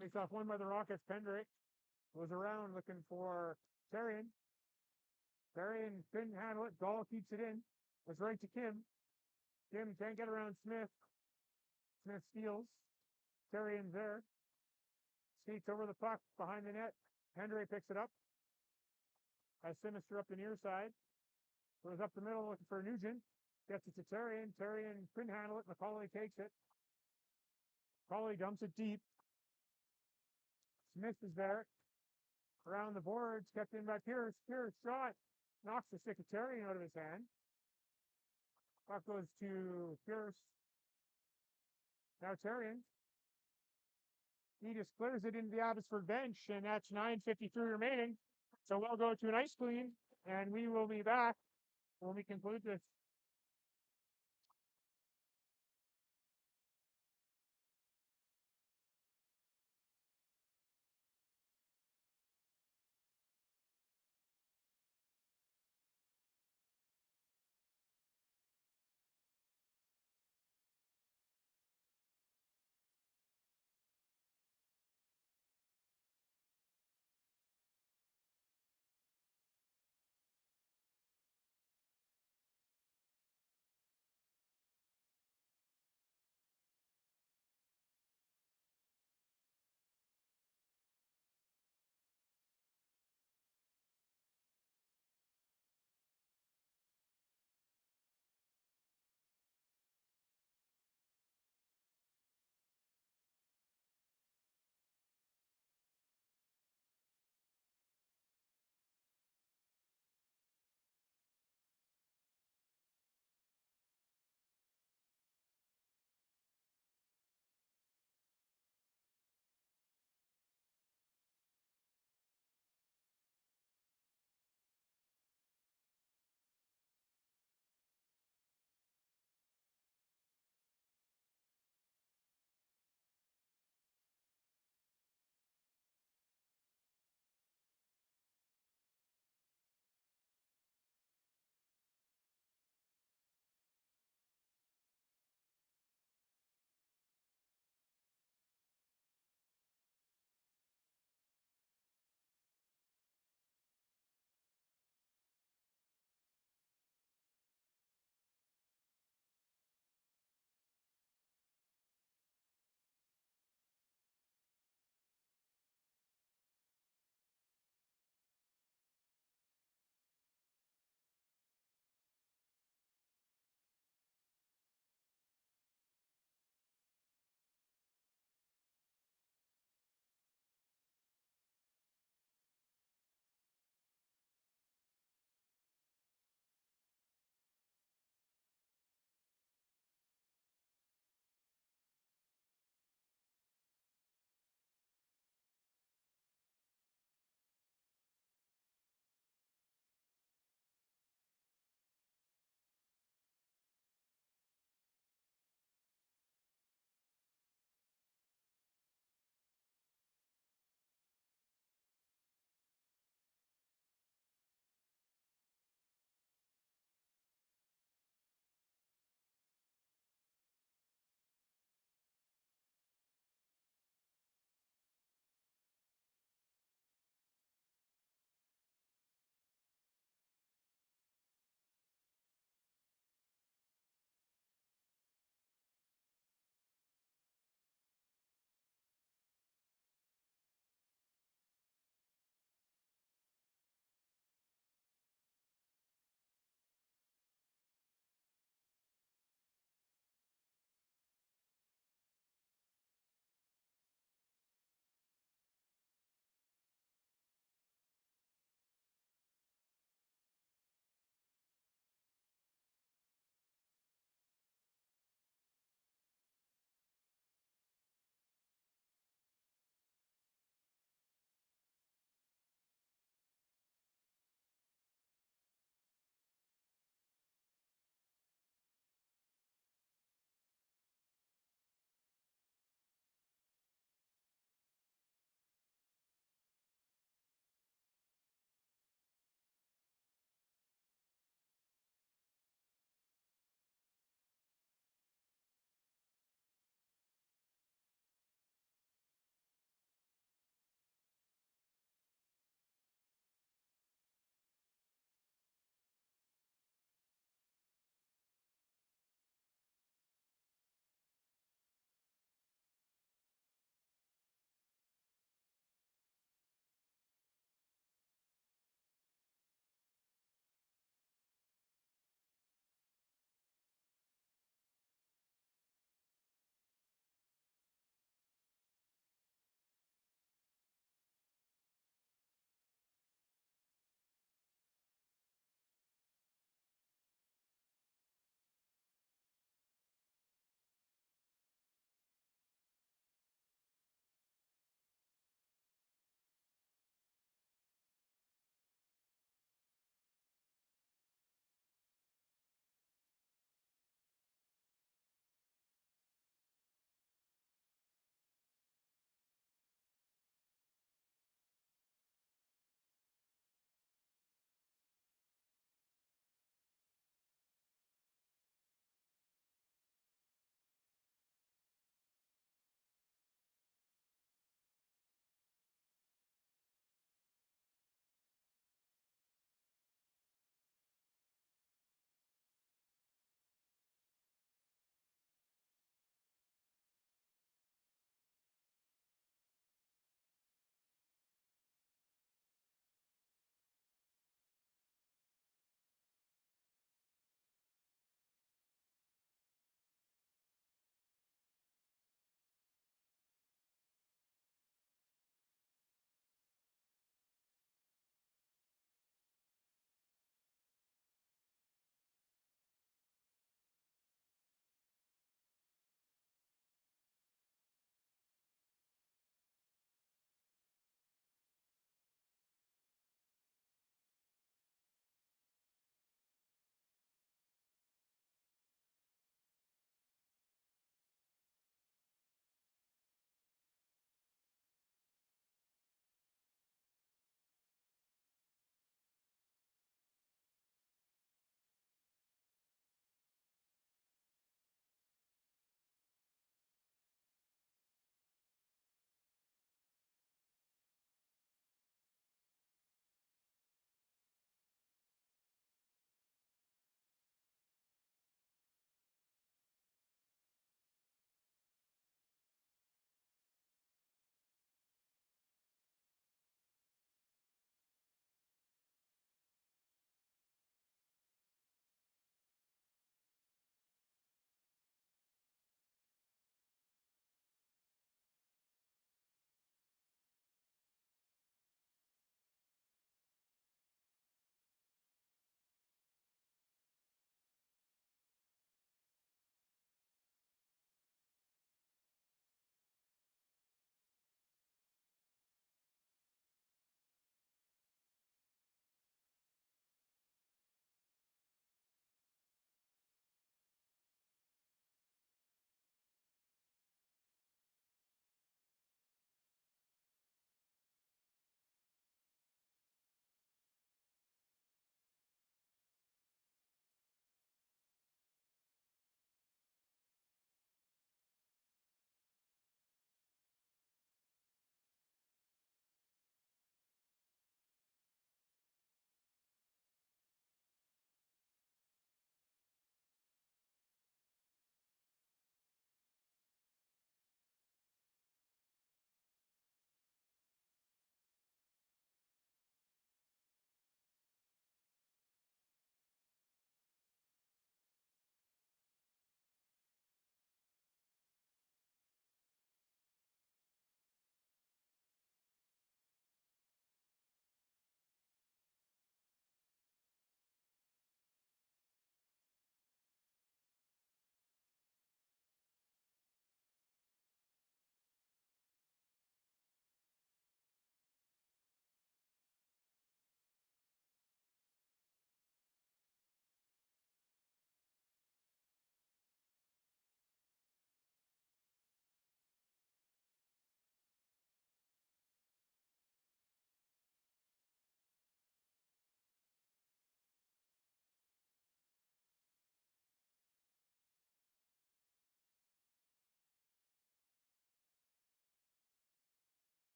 Makes off one by the Rockets. Pendrick goes around looking for Tarian. Tarian couldn't handle it. Gall keeps it in. Was right to Kim. Kim can't get around Smith. Smith steals. Tarian's there. Skates over the puck behind the net. Pendray picks it up. Has Sinister up the near side. Goes up the middle looking for Nugent. Gets it to Tarian. Tarian couldn't handle it. McCauley takes it. McCauley dumps it deep. Smith is there. Around the boards, kept in by Pierce. Pierce shot. Knocks the stick of Tarian out of his hand. Puck goes to Pierce. Now Tarian. He just clears it into the Abbotsford bench, and that's 9:53 remaining. So we'll go to an ice clean, and we will be back when we conclude this.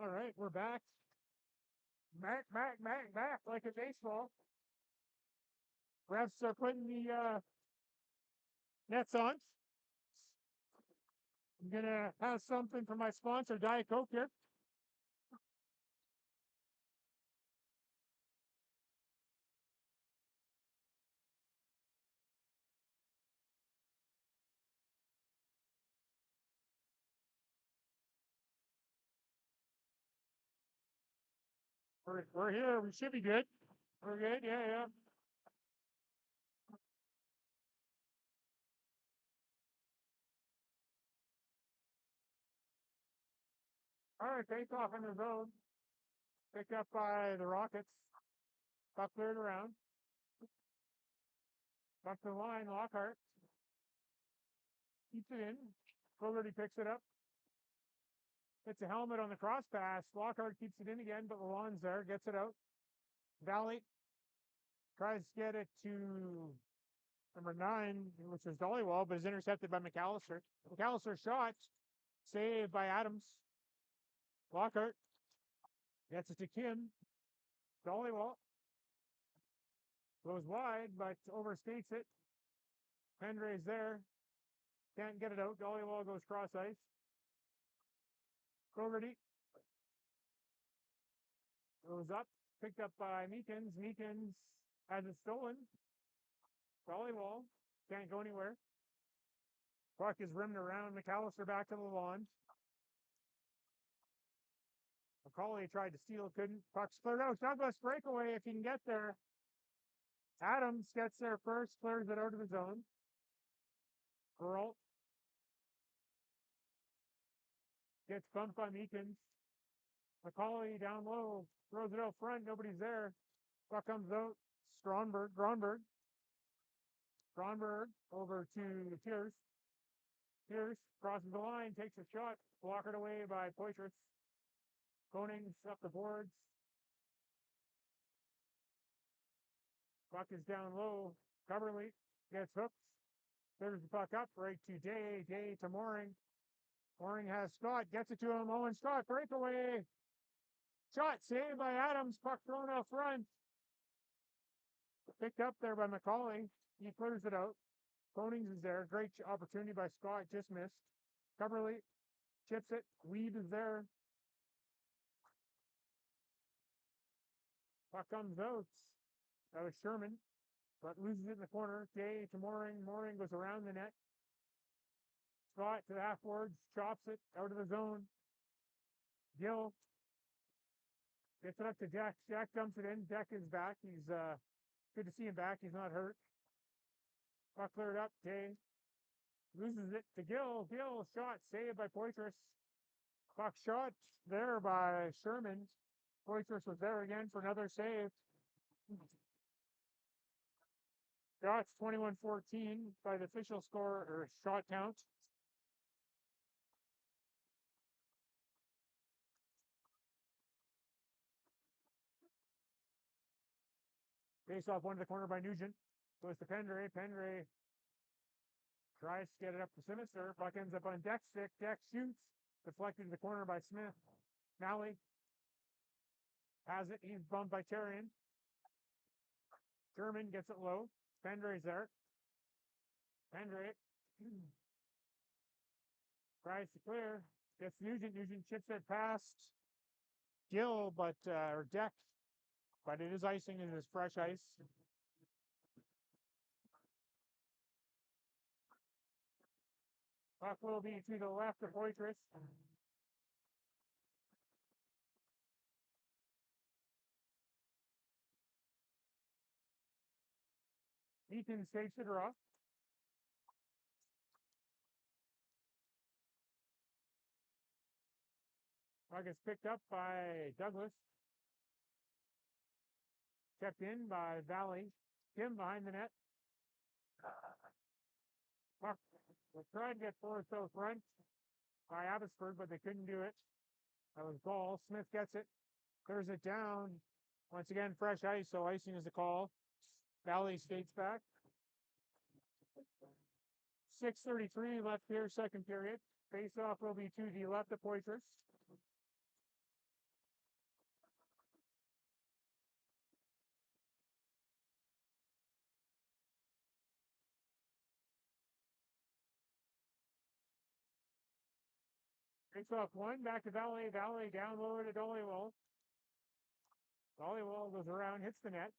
All right, we're back. Back, like a baseball. Refs are putting the nets on. I'm gonna have something from my sponsor, Diet Coke here. We're here. We should be good. We're good. Yeah. All right, face off in the zone. Picked up by the Rockets. Puck cleared around. Back to the line, Lockhart. Keeps it in. Fogarty picks it up. Hits a helmet on the cross pass. Lockhart keeps it in again, but Lalonde's there. Gets it out. Valley tries to get it to number 9, which is Dollywall, but is intercepted by McAllister. McAllister shot. Saved by Adams. Lockhart gets it to Kim. Dollywall goes wide, but overstates it. Pendray's there. Can't get it out. Dollywall goes cross ice. Fogarty goes up. Picked up by Meekins. Meekins has it stolen. Dollywall can't go anywhere. Puck is rimmed around. McAllister back to the lawn. McCauley tried to steal, couldn't. Puck's cleared out. Douglas breakaway if he can get there. Adams gets there first, clears it out of the zone. Earl gets bumped by Meekins. McCauley down low, throws it out front, nobody's there. Puck comes out. Gronberg over to Pierce. Pierce crosses the line, takes a shot, blocked away by Poitras. Konings up the boards. Puck is down low. Coverly gets hooked. Clears the puck up right to Day. Day to Mooring. Mooring has Scott. Gets it to him. Owen Scott. Breakaway. Shot saved by Adams. Puck thrown out front. Picked up there by McCauley. He clears it out. Konings is there. Great opportunity by Scott. Just missed. Coverly chips it. Weed is there. Puck comes out. That was Sherman, but loses it in the corner. Day to Mooring. Mooring goes around the net. Scott to the half boards, chops it out of the zone. Gill gets it up to Deck. Deck dumps it in. Deck is back. He's good to see him back. He's not hurt. Puck cleared up. Day loses it to Gill. Gill shot saved by Poitras. Puck shot there by Sherman. Poitras was there again for another save. Shots 21-14 by the official score or shot count. Face off one to the corner by Nugent. Goes to Pendray. Pendray tries to get it up to Sinister. Puck ends up on Deck's stick. Deck shoots. Deflected to the corner by Smith. Malley has it. He's bumped by Terrian. German gets it low. Pendray's there. Pendray tries to clear. Gets Nugent. Nugent chips it past Gill, but or Deck. But it is icing. It is fresh ice. Puck will be to the left of Poitras. Eaton takes it off. Puck is picked up by Douglas. Kept in by Valley. Kim behind the net. Puck was trying to get forced out front by Abbotsford, but they couldn't do it. That was Gall. Smith gets it. Clears it down. Once again, fresh ice, so icing is the call. Valley skates back. 6:33 left here, second period. Face-off will be to the left of Poitras. Takes off one, back to Valley, Valley down low to Dollywall. Dollywall goes around, hits the net.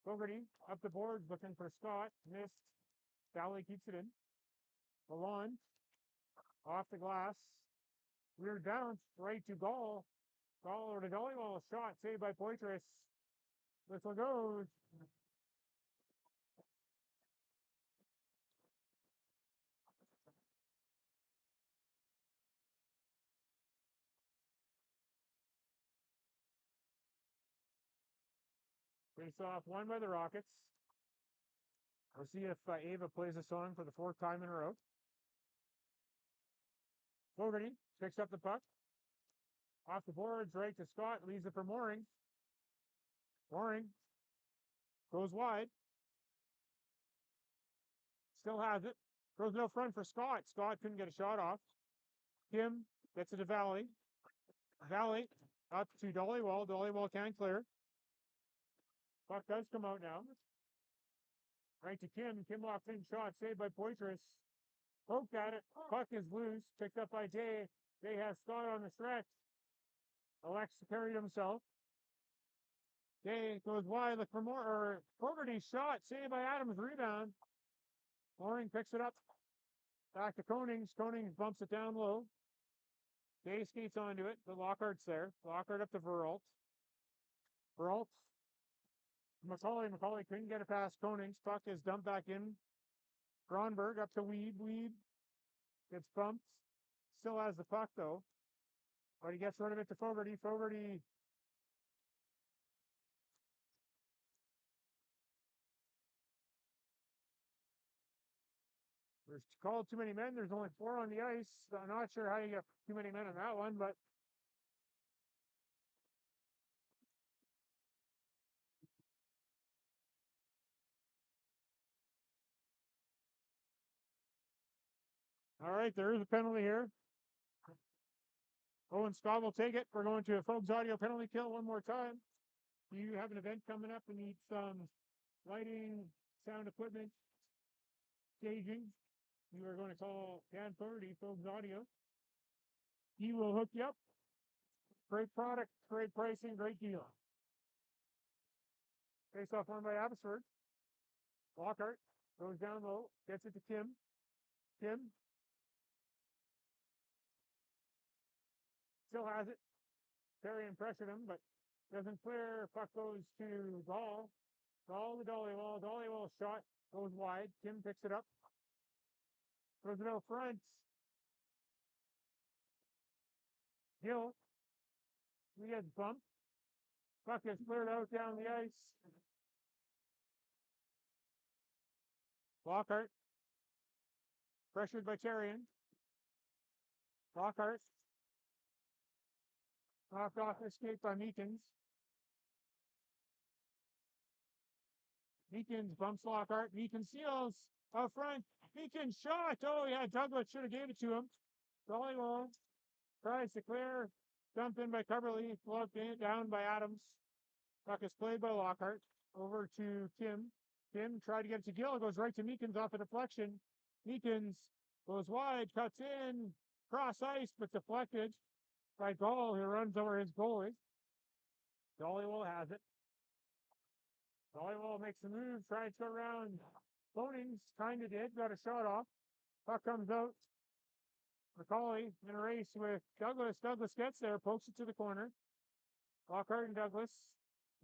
Fogarty up the boards looking for Scott, missed. Valley keeps it in. Milan off the glass. Weird bounce right to Gall. Gall over to Dollywall, shot saved by Poitras. Whistle goes. Face off one by the Rockets. We'll see if Ava plays a song for the fourth time in a row. Fogarty picks up the puck. Off the boards, right to Scott, leaves it for Mooring. Mooring goes wide. Still has it. Goes no front for Scott. Scott couldn't get a shot off. Kim gets it to Valley. Valley up to Dollywall. Dollywall can't clear. Puck does come out now. Right to Kim. Kim off in shot. Saved by Poitras. Poked at it. Puck is loose. Picked up by Day. Day has Scott on the stretch. Elects to carry it himself. Day goes wide. Look for more. Or Fogarty shot. Saved by Adams. Rebound. Mooring picks it up. Back to Konings. Konings bumps it down low. Day skates onto it, but Lockhart's there. Lockhart up to Veralt. Veralt. McCauley couldn't get it past Konings. Puck is dumped back in. Gronberg up to Weed. Weed gets bumped. Still has the puck though. But he gets rid of it to Fogarty. Fogarty. There's called too many men. There's only 4 on the ice. I'm not sure how you get too many men on that one, but all right, there is a penalty here. Owen Scott will take it. We're going to a Folks Audio penalty kill one more time. You have an event coming up and need some lighting, sound equipment, staging. You are going to call Dan Fogarty, Folks Audio. He will hook you up. Great product, great pricing, great deal. Face off one by Abbotsford. Lockhart goes down low, gets it to Kim. Kim still has it. Perry pressured him, but doesn't clear. Puck goes to Gall. Gall to Dollywall. Dollywall shot goes wide. Kim picks it up. Throws it out front. Gill. He gets bumped. Puck is cleared out down the ice. Lockhart. Pressured by Terrian. Lockhart. Knocked off escape by Meekins. Meekins bumps Lockhart. Meekins seals up front. Meekins shot. Oh, yeah, Douglas should have gave it to him. Dollywall tries to clear. Dumped in by Coverly. Flogged in, down by Adams. Puck is played by Lockhart. Over to Kim. Kim tried to get it to Gill. Goes right to Meekins off a deflection. Meekins goes wide. Cuts in. Cross ice, but deflected by Gall, who runs over his goalie. Dollywall has it. Dollywall makes the move, tries to go around. Konings kind of did, got a shot off. Puck comes out. McCauley in a race with Douglas. Douglas gets there, pokes it to the corner. Lockhart and Douglas.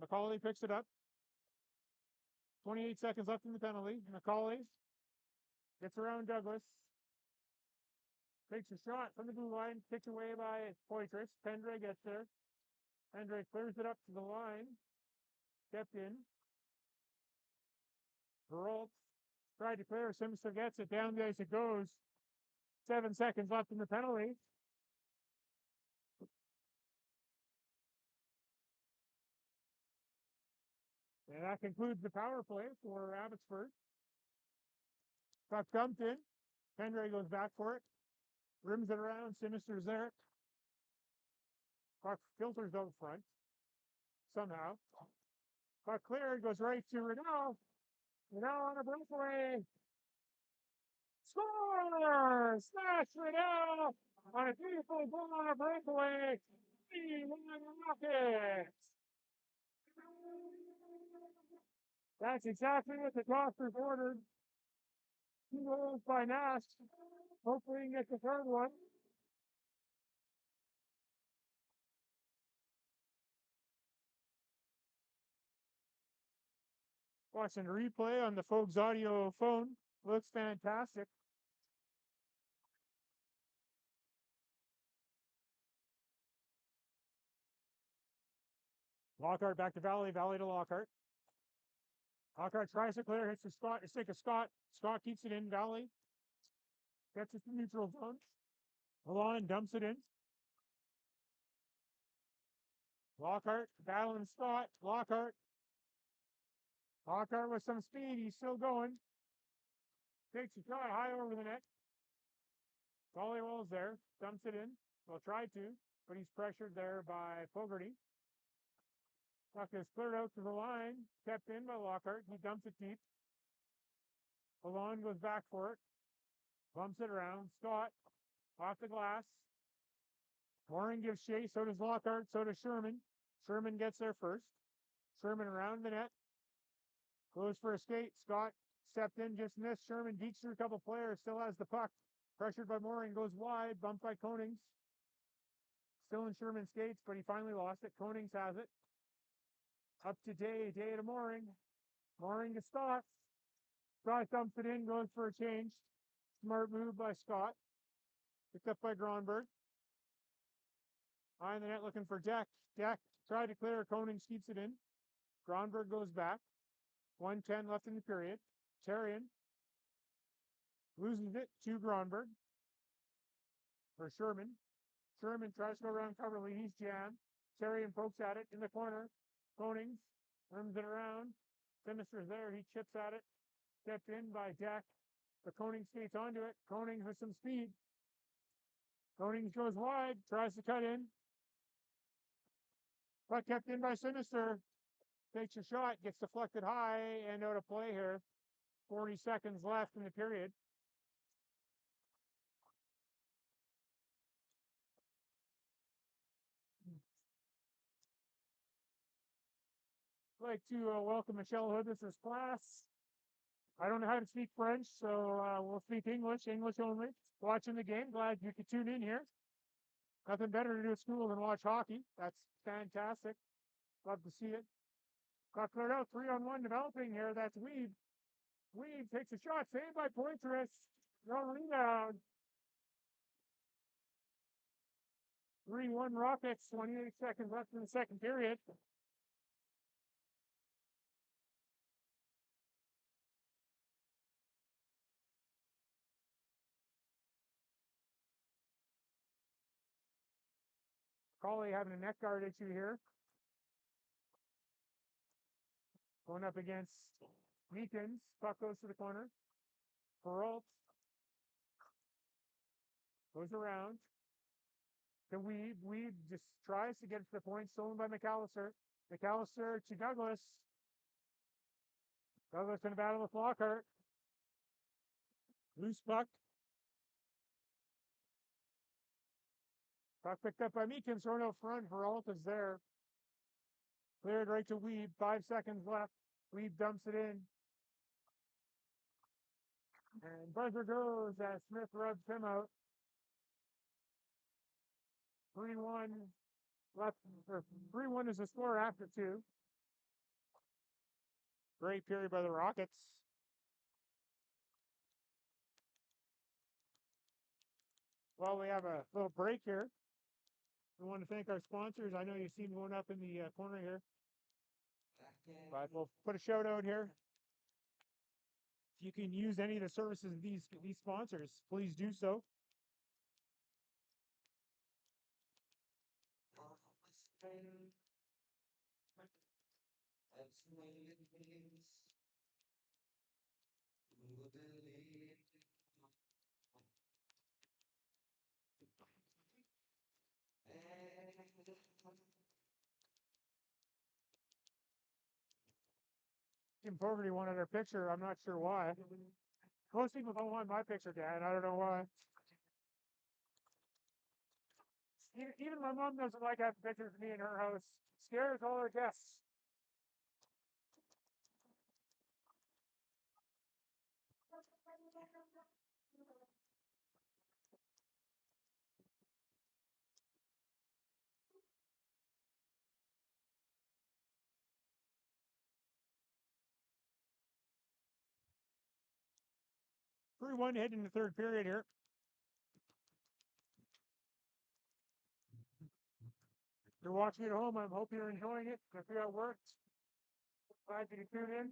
McCauley picks it up. 28 seconds left in the penalty. McCauley gets around Douglas. Takes a shot from the blue line, kicked away by Poitras. Pendre gets there. Pendre clears it up to the line. Stepped in. Veralt tried to clear. Simpson gets it. Down the ice it goes. 7 seconds left in the penalty. And that concludes the power play for Abbotsford. Puck dumped in. Pendre goes back for it. Rims it around. Sinister's there. Puck filters out front. Somehow. Puck cleared. Goes right to Renault. Renault on a breakaway. Score! Smash it out on a beautiful goal on a breakaway. 3-1 Rockets. That's exactly what the Tossers ordered. 2 goals by Nash. Hopefully he can get the third one. Watching the replay on the Folks Audio phone. Looks fantastic. Lockhart back to Valley. Valley to Lockhart. Lockhart tries to clear, hits the spot. It's like a Scott. Scott keeps it in. Valley gets it to neutral zone. Milan dumps it in. Lockhart battling Scott. Lockhart. Lockhart with some speed. He's still going. Takes a shot high over the net. Gollywell's there. Dumps it in. Well, tried to, but he's pressured there by Fogarty. Puck is cleared out to the line. Kept in by Lockhart. He dumps it deep. Milan goes back for it. Bumps it around. Scott off the glass. Warren gives chase. So does Lockhart. So does Sherman. Sherman gets there first. Sherman around the net. Goes for a skate. Scott stepped in, just missed. Sherman deeks through a couple players. Still has the puck. Pressured by Mooring. Goes wide. Bumped by Konings. Still in Sherman skates, but he finally lost it. Konings has it. Up to Day. Day to Mooring. Mooring to Scott. Scott dumps it in. Goes for a change. Smart move by Scott. Picked up by Gronberg. Behind the net looking for Deck. Deck tried to clear. Konings keeps it in. Gronberg goes back. 1:10 left in the period. Terrian loses it to Gronberg. For Sherman. Sherman tries to go around Coverly. He's jammed. Terrian pokes at it in the corner. Konings turns it around. Sinister's there. He chips at it. Stepped in by Deck. The Konings skates onto it. Konings with some speed. Konings goes wide. Tries to cut in. But kept in by Sinister. Takes a shot. Gets deflected high and out of play here. 40 seconds left in the period. I'd like to welcome Michelle Hood. This is class. I don't know how to speak French, so we'll speak English, English only. Watching the game, glad you could tune in here. Nothing better to do at school than watch hockey. That's fantastic. Love to see it. Got cleared out, 3-on-1 developing here. That's Weed. Weed takes a shot, saved by Poitras. No rebound. 3-1 Rockets, 28 seconds left in the second period. Cawley having a neck guard issue here. Going up against Meekins. Puck goes to the corner. Peralt goes around to Weed. Weed just tries to get to the point. Stolen by McAllister. McAllister to Douglas. Douglas in a battle with Lockhart. Loose puck. Puck picked up by Meekins. Thrown out front. Peralt is there. Cleared right to Weed. 5 seconds left. Weed dumps it in. And buzzer goes as Smith rubs him out. 3-1 left, or 3-1 is the score after 2. Great period by the Rockets. Well, we have a little break here. We want to thank our sponsors. I know you see one up in the corner here. But we'll put a shout out here. If you can use any of the services of these sponsors, please do so. Tim Fogarty wanted our picture. I'm not sure why. Most people don't want my picture, Dad. I don't know why. Even my mom doesn't like having pictures of me in her house. Scares all her guests. 3-1 heading the third period here. If you're watching at home, I hope you're enjoying it. If you're at work, glad you can tune in.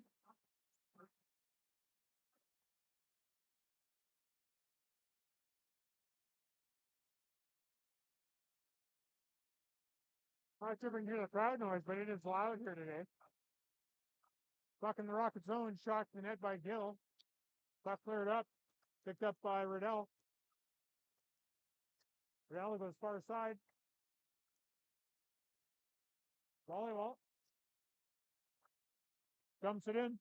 Not sure if we can hear the crowd noise, but it is loud here today. Puck in the Rocket zone, shot to the net by Gill. Puck cleared up, picked up by Riddell. Riddell goes far side. Volleyball. Dumps it in.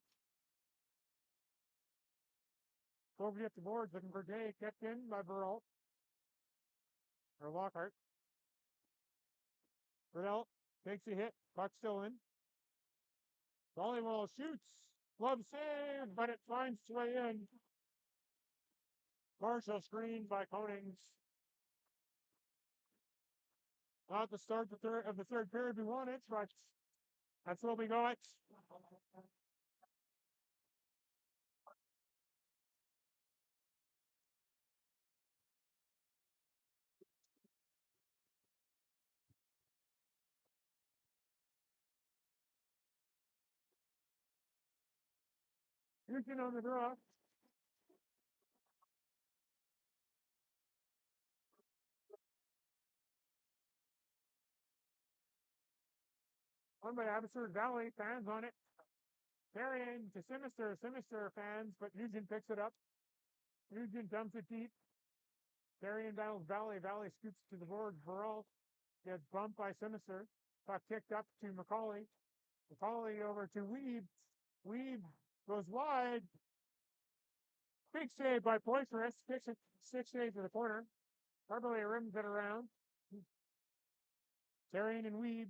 Over to the boards, looking for Jay. Kept in by Burrell. Or Lockhart. Riddell takes a hit. Puck still in. Volleyball shoots. Glove save, but it finds its way in. Partial screen by Konings. Not the start of the third period we wanted, but that's what we got. Houston on the draw. One by Abbotsford Valley, fans on it. Carrying to Sinister fans, but Nugent picks it up. Nugent dumps it deep. Carrying battles Valley. Valley scoops to the board. Burrell gets bumped by Sinister. Puck kicked up to McCauley. McCauley over to Weeb. Weeb goes wide. Big save by Poitras. 6 saves to the corner. Probably rims it around. Terrian and Weeb.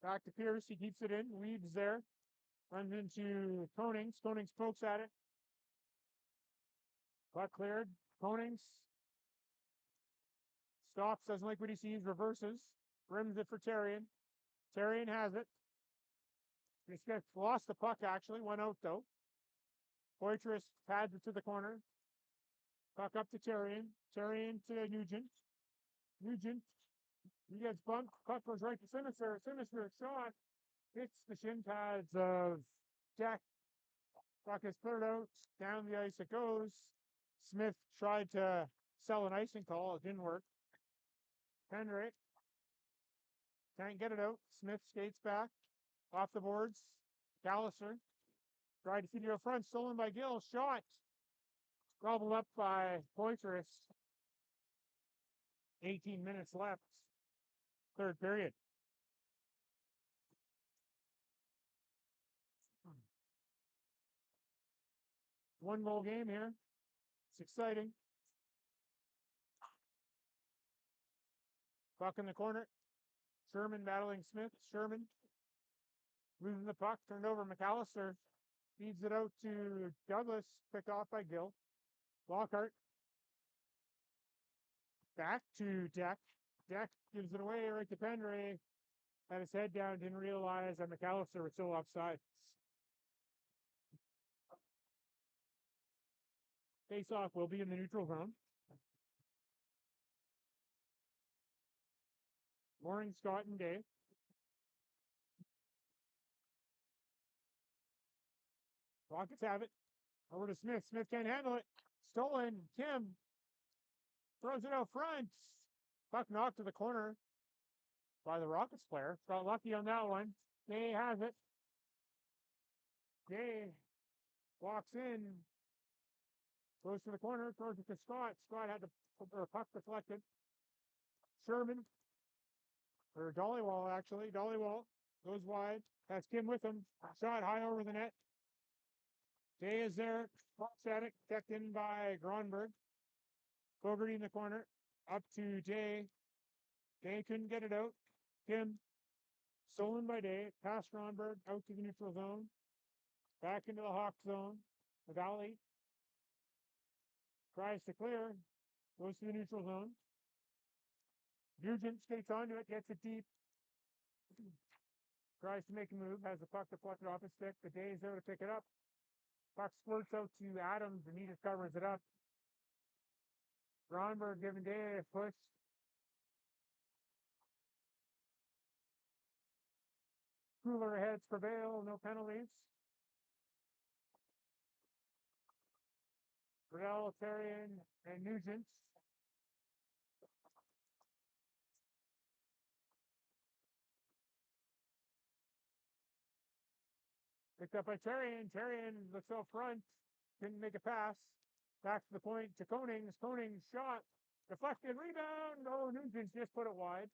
Back to Pierce. He keeps it in. Weeb's there. Runs into Konings. Konings pokes at it. Puck cleared. Konings stops. Doesn't like what he sees. Reverses. Rims it for Terrian. Terrian has it. He's lost the puck, actually. Went out, though. Poitras pads it to the corner. Puck up to Terrian. Terrian to Nugent. Nugent. He gets bumped. Puck goes right to Sinister. Sinister shot. Hits the shin pads of Jack. Puck is cleared out. Down the ice it goes. Smith tried to sell an icing call. It didn't work. Pendrake. Can't get it out. Smith skates back. Off the boards. Callister. Tried to feed it up front. Stolen by Gill. Shot. Gobbled up by Poitras. 18 minutes left. Third period. One goal game here. It's exciting. Puck in the corner. Sherman battling Smith. Sherman losing the puck. Turned over. McAllister feeds it out to Douglas. Picked off by Gill. Lockhart. Back to Deck. Deck gives it away right to Penray. Had his head down. Didn't realize that McAllister was still offside. Face-off will be in the neutral zone. Morning, Scott and Dave. Rockets have it. Over to Smith. Smith can't handle it. Stolen. Kim throws it out front. Puck knocked to the corner by the Rockets player. Got lucky on that one. Day has it. Day walks in. Goes to the corner. Throws it to Scott. Scott had the puck deflected. Sherman. Or Dollywall, actually. Dollywall goes wide. Has Kim with him. Shot high over the net. Day is there. Static, checked in by Gronberg. Fogarty in the corner. Up to Day. Day couldn't get it out. Kim. Stolen by Day. Past Gronberg. Out to the neutral zone. Back into the Hawk zone. The Valley. Tries to clear. Goes to the neutral zone. Nugent skates onto it. Gets it deep. Tries to make a move. Has the puck deflected off his stick. The Day is there to pick it up. Puck squirts out to Adams. And he just covers it up. Gronberg giving Day a push. Cooler heads prevail. No penalties. Riddell, Therrien, and Nugent. Picked up by Therrien. Therrien looks out front. Didn't make a pass. Back to the point to Konings. Konings shot. Deflected. Rebound. Oh, Nugent just put it wide.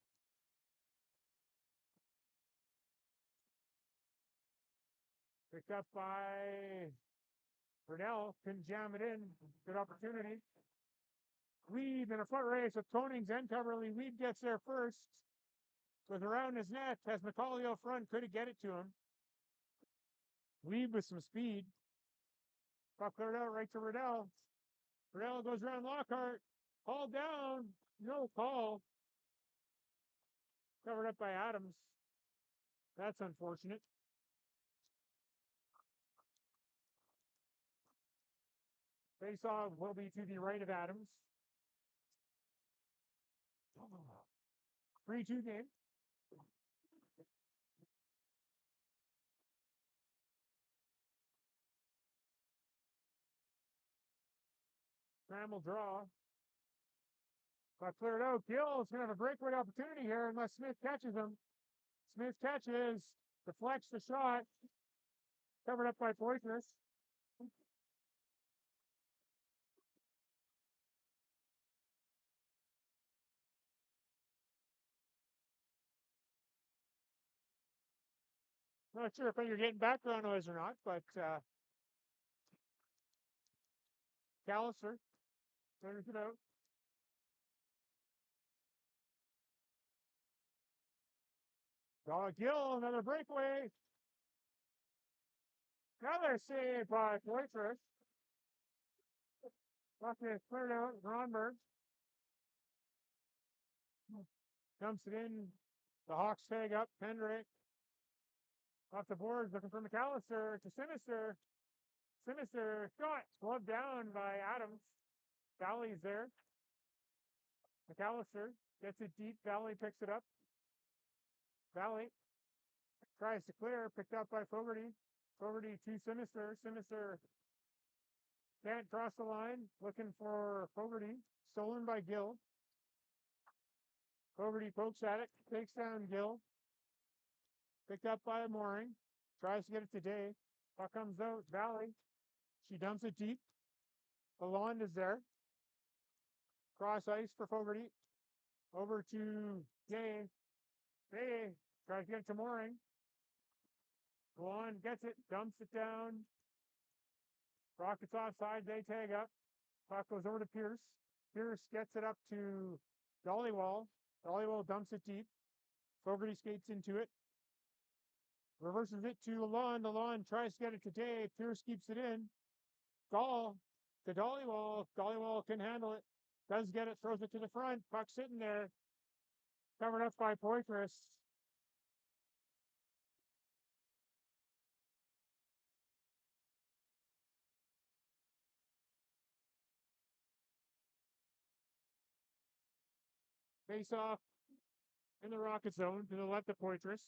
Picked up by Riddell. Couldn't jam it in. Good opportunity. Weeb in a foot race with Konings and Coverly. Weeb gets there first. With around his net. Has McCauley out front. Couldn't get it to him. Weeb with some speed. Puck cleared out right to Riddell. Riddell goes around Lockhart. Hauled down. No call. Covered up by Adams. That's unfortunate. Faceoff will be to the right of Adams. 3-2 game. Scramble draw. Got cleared out. Gill's going to have a breakaway opportunity here unless Smith catches him. Smith catches, deflects the shot. Covered up by Poitras. Not sure if you're getting background noise or not, but Callister turns it out. Gill, another breakaway. Another save by Poitras. Puck is cleared out. Gronberg dumps it in. The Hawks tag up. Pendrick off the boards, looking for McAllister to Sinister. Sinister shot, gloved down by Adams. Valley's there. McAllister gets it deep. Valley picks it up. Valley tries to clear, picked up by Fogarty. Fogarty to Sinister. Sinister can't cross the line. Looking for Fogarty. Stolen by Gill. Fogarty pokes at it. Takes down Gill. Picked up by Mooring. Tries to get it to Day. Puck comes out. Valley. She dumps it deep. Lalonde is there. Cross ice for Fogarty. Over to Day. Day tries to get it to Mooring. Lalonde gets it. Dumps it down. Rockets offside. They tag up. Puck goes over to Pierce. Pierce gets it up to Dollywall. Dollywall dumps it deep. Fogarty skates into it. Reverses it to Lalonde. Lalonde tries to get it to Day. Pierce keeps it in. Gall to Dollywall. Dollywall can handle it. Does get it. Throws it to the front. Puck sitting there. Covered up by Poitras. Face off in the Rocket zone to the left of Poitras.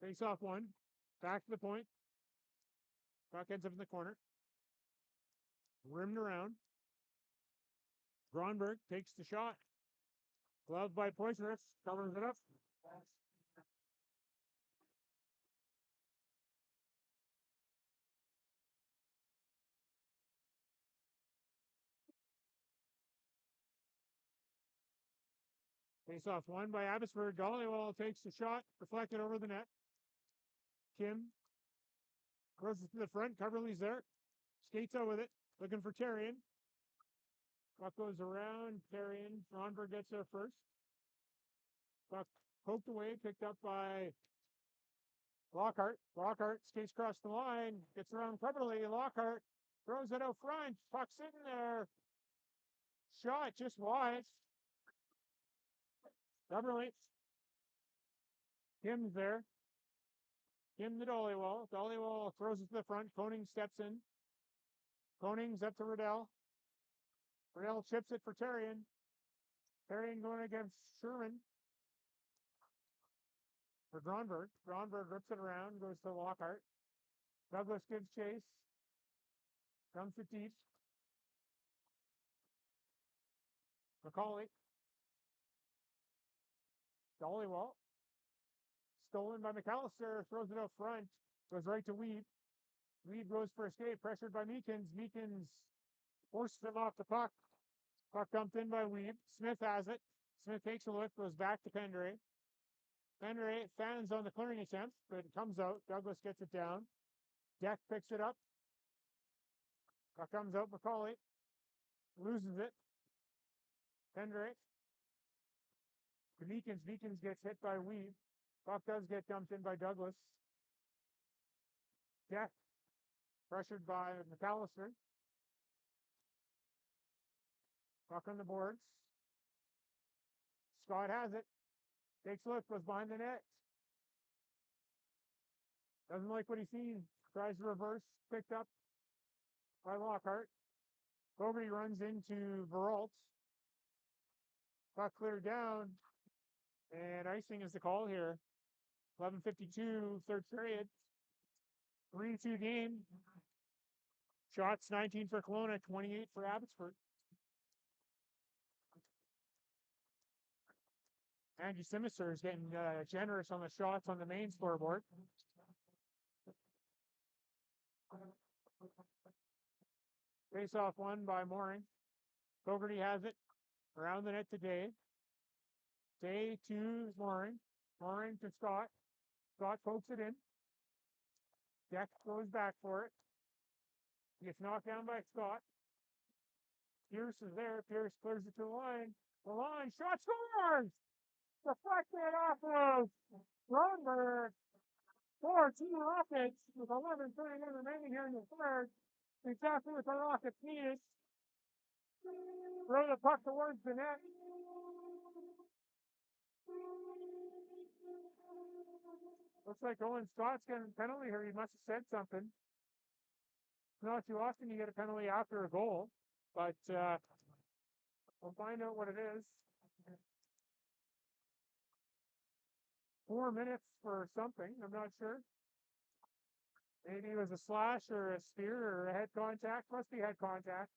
Face off one. Back to the point. Puck ends up in the corner. Rimmed around. Gronberg takes the shot. Gloved by Poitras. Covers it up. Face off won by Abbotsford. Dollywall takes the shot, deflected over the net. Kim throws it to the front. Coverly's there. Skates out with it. Looking for Terrian. Puck goes around. Terrian. Ronberg gets there first. Puck poked away, picked up by Lockhart. Lockhart skates across the line. Gets around Coverly. Lockhart throws it out front. Puck's in there. Shot just wide. Coverly. Kim's there. Kim to Dollywall. Dollywall throws it to the front. Koning steps in. Koning's up to Riddell. Riddell chips it for Terrian. Terrian going against Sherman. For Gronberg. Gronberg rips it around, goes to Lockhart. Douglas gives chase. Dumps it deep. McCauley. Dollywall. Stolen by McAllister. Throws it up front. Goes right to Weed. Weed goes for a skate. Pressured by Meekins. Meekins forces him off the puck. Puck dumped in by Weed. Smith has it. Smith takes a look. Goes back to Pendray. Pendray fans on the clearing attempt, but it comes out. Douglas gets it down. Deck picks it up. Puck comes out. McCauley loses it. Pendray. To Meekins. Meekins gets hit by Weed. Puck does get dumped in by Douglas. Deck pressured by McAllister. Puck on the boards. Scott has it. Takes a look, goes behind the net. Doesn't like what he sees. Tries to reverse. Picked up by Lockhart. Fogarty runs into Veralt. Puck cleared down. And icing is the call here. 11:52, third period. 3-2 game. Shots 19 for Kelowna, 28 for Abbotsford. Angie Simister is getting generous on the shots on the main scoreboard. Face off won by Mooring. Fogarty has it. Around the net to Day. Day to Mooring. Mooring to Scott. Scott pokes it in. Deck goes back for it. Gets knocked down by Scott. Pierce is there. Pierce clears it to the line. The line. Shot scores! Deflected off of Ronberg. 4-2 Rockets with 11:31 remaining here in the third. Exactly what the Rockets needed. Throw the puck towards the net. Looks like Owen Scott's getting a penalty here. He must have said something. Not too often you get a penalty after a goal, but we'll find out what it is. 4 minutes for something. I'm not sure. Maybe it was a slash or a spear or a head contact. Must be head contact.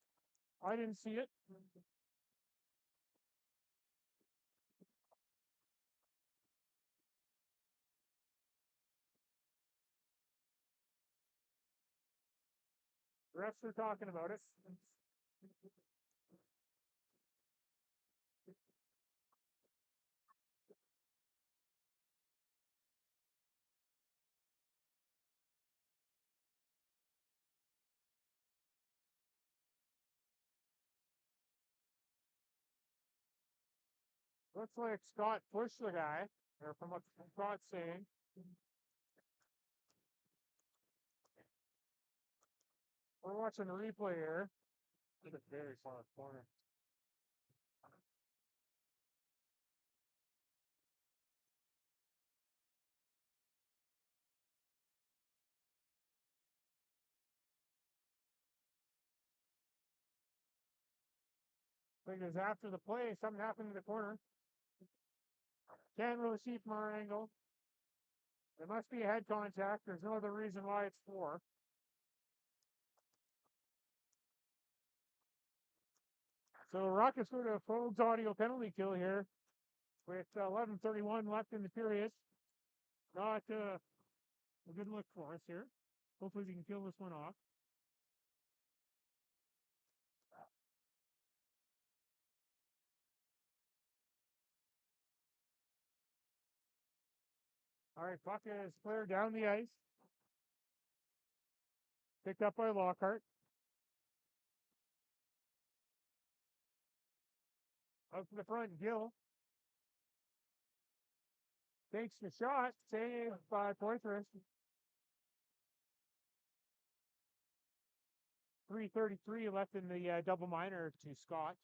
I didn't see it. The refs are talking about it. Looks like Scott pushed the guy, or from what Scott's saying. We're watching a replay here. It's a very far corner. I think it was after the play, something happened in the corner. Can't really see from our angle. There must be a head contact. There's no other reason why it's 4. So Rockets go to a Fogues audio penalty kill here with 11:31 left in the period. Not a good look for us here. Hopefully we can kill this one off. All right, puck is cleared down the ice. Picked up by Lockhart. Out to the front, Gill. Takes the shot, saved by Poitras. 3:33 left in the double minor to Scott.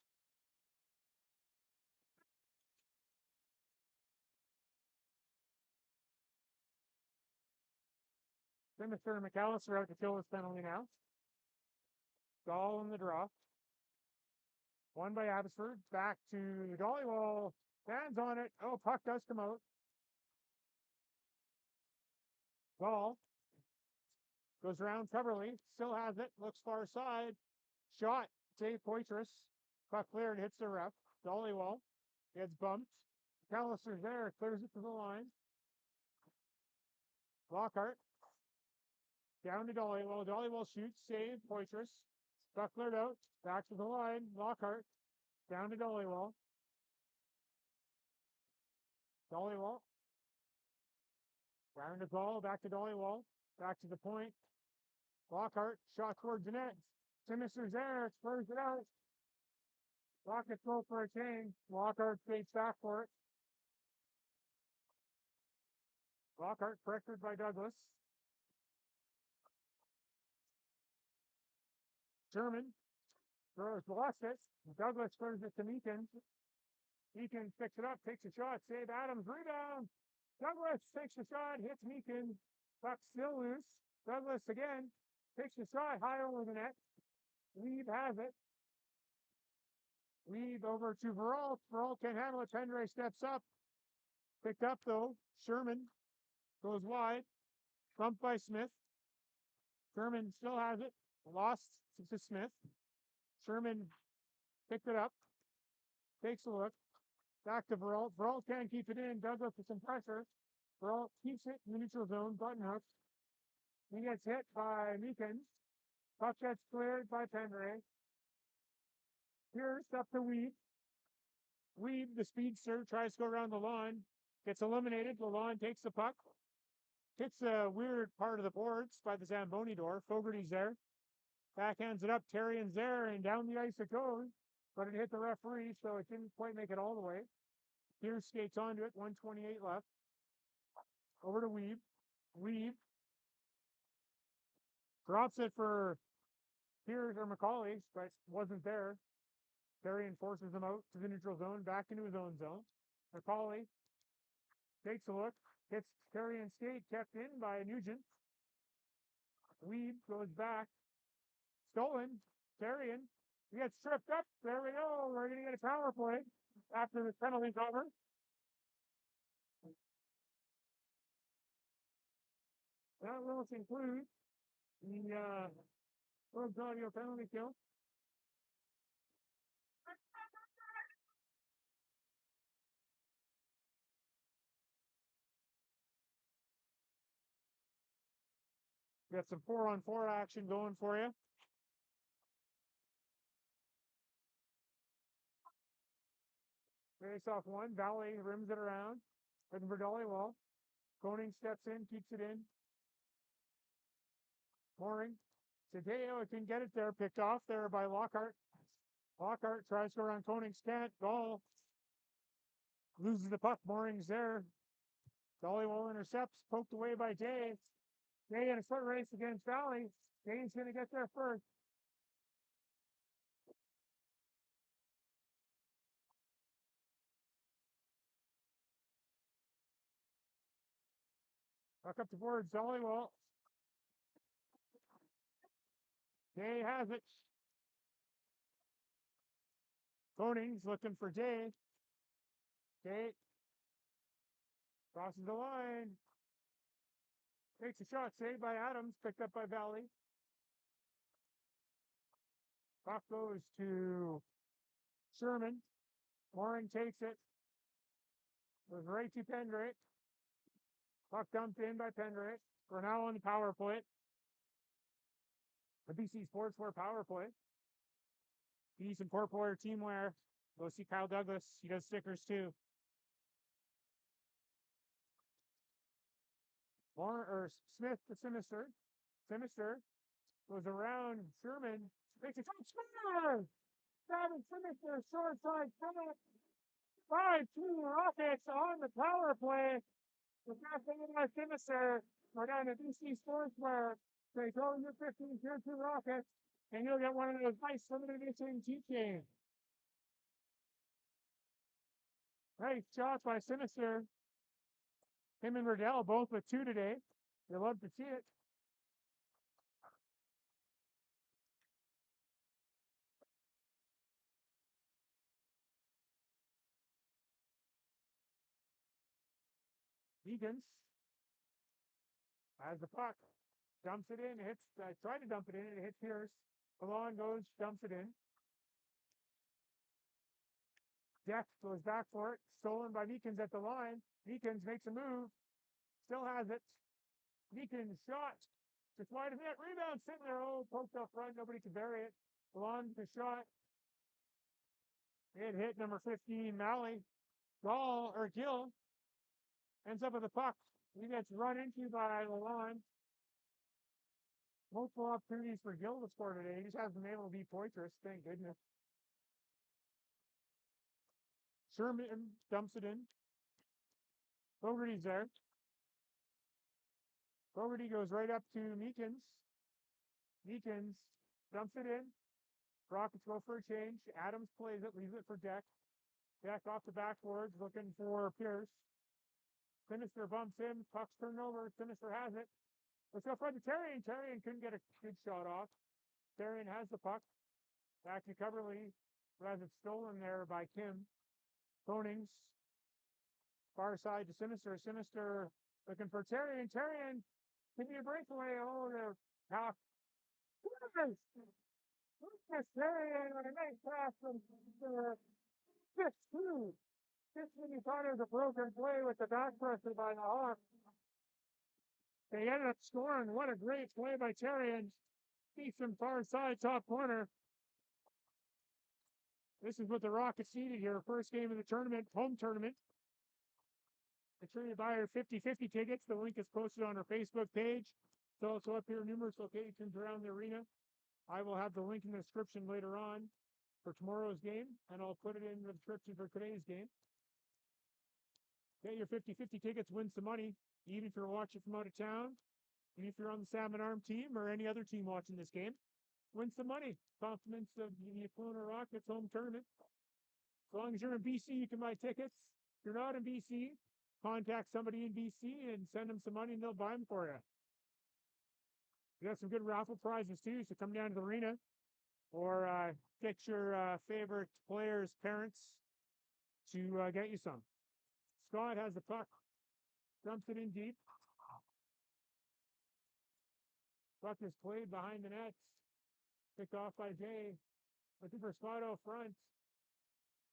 Then Mr. McAllister out to kill this penalty now. Gall in the draw. Won by Abbotsford. Back to Dollywall. Fans on it. Oh, puck does come out. Gall goes around Coverly. Still has it. Looks far side. Shot. Save Poitras. Puck cleared. Hits the ref. Dollywall gets bumped. McAllister's there. Clears it to the line. Lockhart. Down to Dollywall. Dollywall shoots. Save. Poitras. Puck cleared out. Back to the line. Lockhart. Down to Dollywall. Dollywall. Down to Gall. Back to Dollywall. Back to the point. Lockhart. Shot towards the net. Sinister's there. Spurs it out. Rocket throw for a change. Lockhart skates back for it. Lockhart pressured by Douglas. Sherman throws lost it. Douglas throws it to Meakin. Meakin picks it up, takes a shot, save Adams, rebound. Douglas takes a shot, hits Meakin. Puck still loose. Douglas again takes a shot high over the net. Weave has it. Weave over to Veralt. Veralt can handle it. Pendre steps up. Picked up though. Sherman goes wide. Bumped by Smith. Sherman still has it. Lost to Smith. Sherman picked it up. Takes a look. Back to Veralt. Veralt can't keep it in. Douglas with some pressure. Veralt keeps it in the neutral zone. Button hook. He gets hit by Meakin. Puck gets cleared by Pendre. Pierce up to Weed. Weed, the speedster, tries to go around the lawn. Gets eliminated. Lalonde takes the puck. Hits a weird part of the boards by the Zamboni door. Fogarty's there. Backhands it up. Terrian's there, and down the ice it goes. But it hit the referee, so it didn't quite make it all the way. Pierce skates onto it. 1:28 left. Over to Weeb. Weeb drops it for Pierce or McCauley, but wasn't there. Terrian forces him out to the neutral zone, back into his own zone. McCauley takes a look. Hits Terrian skate, kept in by Nugent. Weeb goes back. Stolen. Terrian. He gets tripped up. There we go. We're going to get a power play after the penalty's over. That will include the World Audio penalty kill. Got some 4-on-4 action going for you. Face off one. Valley rims it around. Looking for Dollywall. Koenig steps in, keeps it in. Mooring. Tadeo can get it there. Picked off there by Lockhart. Lockhart tries to go around Koenig's can't. Gall loses the puck. Mooring's there. Dollywall intercepts. Poked away by Day. Day in a foot race against Valley. Day's going to get there first. Back up the boards. Dollywall. Day has it. Koenig's looking for Day. Day crosses the line. Takes a shot. Saved by Adams. Picked up by Valley. Puck goes to Sherman. Mooring takes it. Goes right to Pendre. Puck dumped in by Pendre. We're now on the power play. The BC Sportswear power play. Decent corporate teamwear. Go see Kyle Douglas. He does stickers too. Smith to Sinister. Sinister goes around Sherman. Makes a touchdown! Travis Sinister, short side finish. 5-2 Rockets on the power play. The captain of Sinister. We're down to BC Sportswear. They throw your 15 tier 2 Rockets, and you'll get one of those nice limited edition keychains. Nice shots by Sinister. Him and Riddell both with 2 today. You love to see it. Egan's has the puck, dumps it in, hits, tried to dump it in, and it hits Pierce. Along goes, dumps it in. Deck goes back for it, stolen by Meekins at the line. Meekins makes a move, still has it. Meekins shot, just wide of net, rebound sitting there, poked up front, nobody could bury it. Along the shot, it hit number 15, Malley. Gill ends up with the puck. He gets run into by Lalonde. Multiple opportunities for Gill to score today. He just hasn't been able to beat Poitras, thank goodness. Sherman dumps it in. Fogarty's there. Fogarty goes right up to Meekins. Meekins dumps it in. Rockets go for a change. Adams plays it, leaves it for Deck. Deck off the backboards, looking for Pierce. Sinister bumps in, puck's turned over, Sinister has it. Let's go for the Terrian. Terrian couldn't get a good shot off. Terrian has the puck. Back to Coverly, who has it stolen there by Kim. Konings. Far side to Sinister. Sinister looking for Terrian. Terrian, give me a breakaway. The half. Goodness! Terrian with a nice pass from 6-2. This one you thought it was a broken play with the back pressure by the Hawks. They ended up scoring. What a great play by Terrian. Decent far side, top corner. This is what the Rockets needed here. First game of the tournament, home tournament. Make sure you buy our 50-50 tickets. The link is posted on our Facebook page. It's also up here, numerous locations around the arena. I will have the link in the description later on for tomorrow's game, and I'll put it in the description for today's game. Get your 50-50 tickets, win some money, even if you're watching from out of town, even if you're on the Salmon Arm team or any other team watching this game. Win some money. Compliments of the Kelowna Rockets home tournament. As long as you're in BC, you can buy tickets. If you're not in BC, contact somebody in BC and send them some money and they'll buy them for you. We got some good raffle prizes too, so come down to the arena or get your favorite players' parents to get you some. Scott has the puck, dumps it in deep. Puck is played behind the nets. Picked off by Jay. Looking for Scott out front.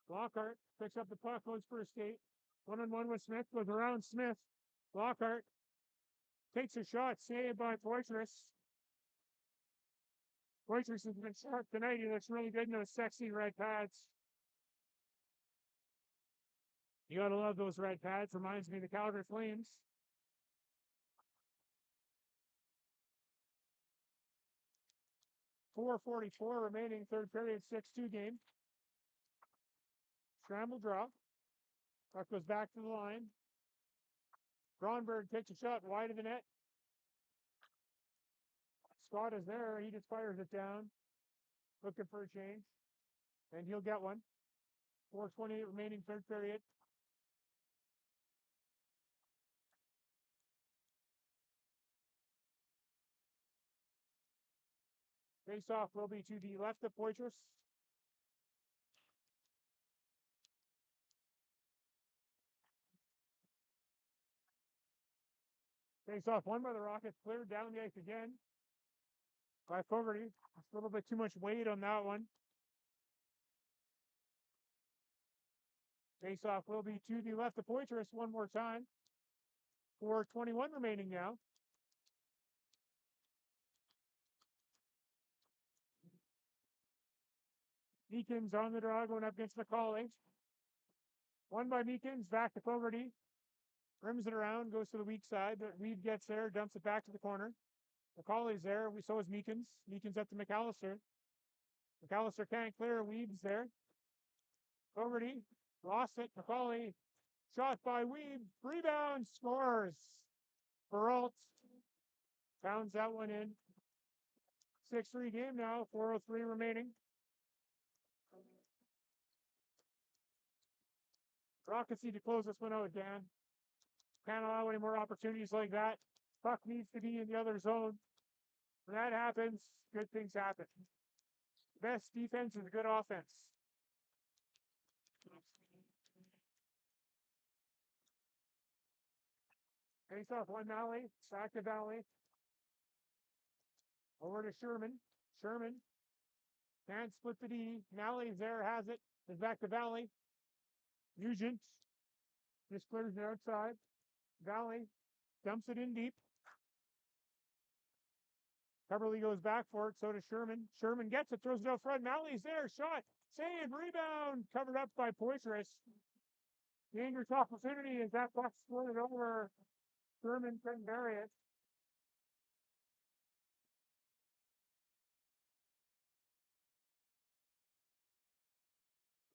Lockhart picks up the puck, goes for a skate. One-on-one with Smith, goes around Smith. Lockhart takes a shot, saved by Poitras. Poitras has been sharp tonight. He looks really good in those sexy red pads. You gotta love those red pads. Reminds me of the Calgary Flames. .444 remaining, third period, 6-2 game. Scramble draw. Puck goes back to the line. Gronberg takes a shot wide of the net. Scott is there. He just fires it down. Looking for a change. And he'll get one. 4:28 remaining, third period. Face-off will be to the left of Poitras. Face-off won by the Rockets, cleared down the ice again by Fogarty. It's a little bit too much weight on that one. Face-off will be to the left of Poitras one more time. 4:21 remaining now. Meekins on the draw, going up against McCauley. Won by Meekins, back to Fogarty. rims it around, goes to the weak side, but Weed gets there, dumps it back to the corner. McCauley's there, so is Meekins. Meekins up to McAllister. McAllister can't clear, Weed's there. Fogarty, lost it, McCauley, shot by Weed, rebound, scores. Peralt pounds that one in. 6-3 game now, 4:03 remaining. Rockets need to close this one out, Dan. Can't allow any more opportunities like that. Puck needs to be in the other zone. When that happens, good things happen. Best defense is good offense. Face off one Valley, back to Valley. Over to Sherman. Sherman can't split the D. Nally's there, has it. Is back to Valley. Nugent just clears it outside. Valley dumps it in deep. Coverly goes back for it, so does Sherman. Sherman gets it, throws it out front. Nally's there, shot, save, rebound, covered up by Poitras. Dangerous opportunity as that puck split it over. Sherman couldn't bury it.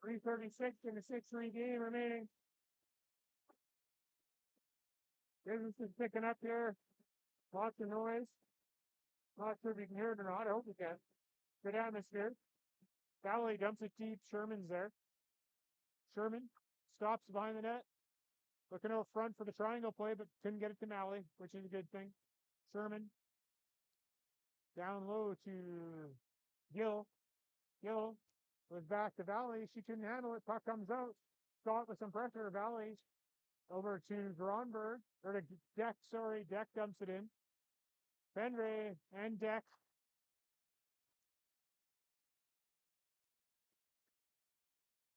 .336 in the 6-3 game remaining. Business is picking up here. Lots of noise. Not sure if you can hear it or not. I hope you can. Good atmosphere. Valley dumps it deep. Sherman's there. Sherman stops behind the net. Looking out front for the triangle play, but couldn't get it to Malley, which is a good thing. Sherman down low to Gill. Gill was back to Valley. She couldn't handle it. Puck comes out. Scott with some pressure. Valley over to Gronberg. Or to Deck, sorry. Deck dumps it in. Fenray and Deck.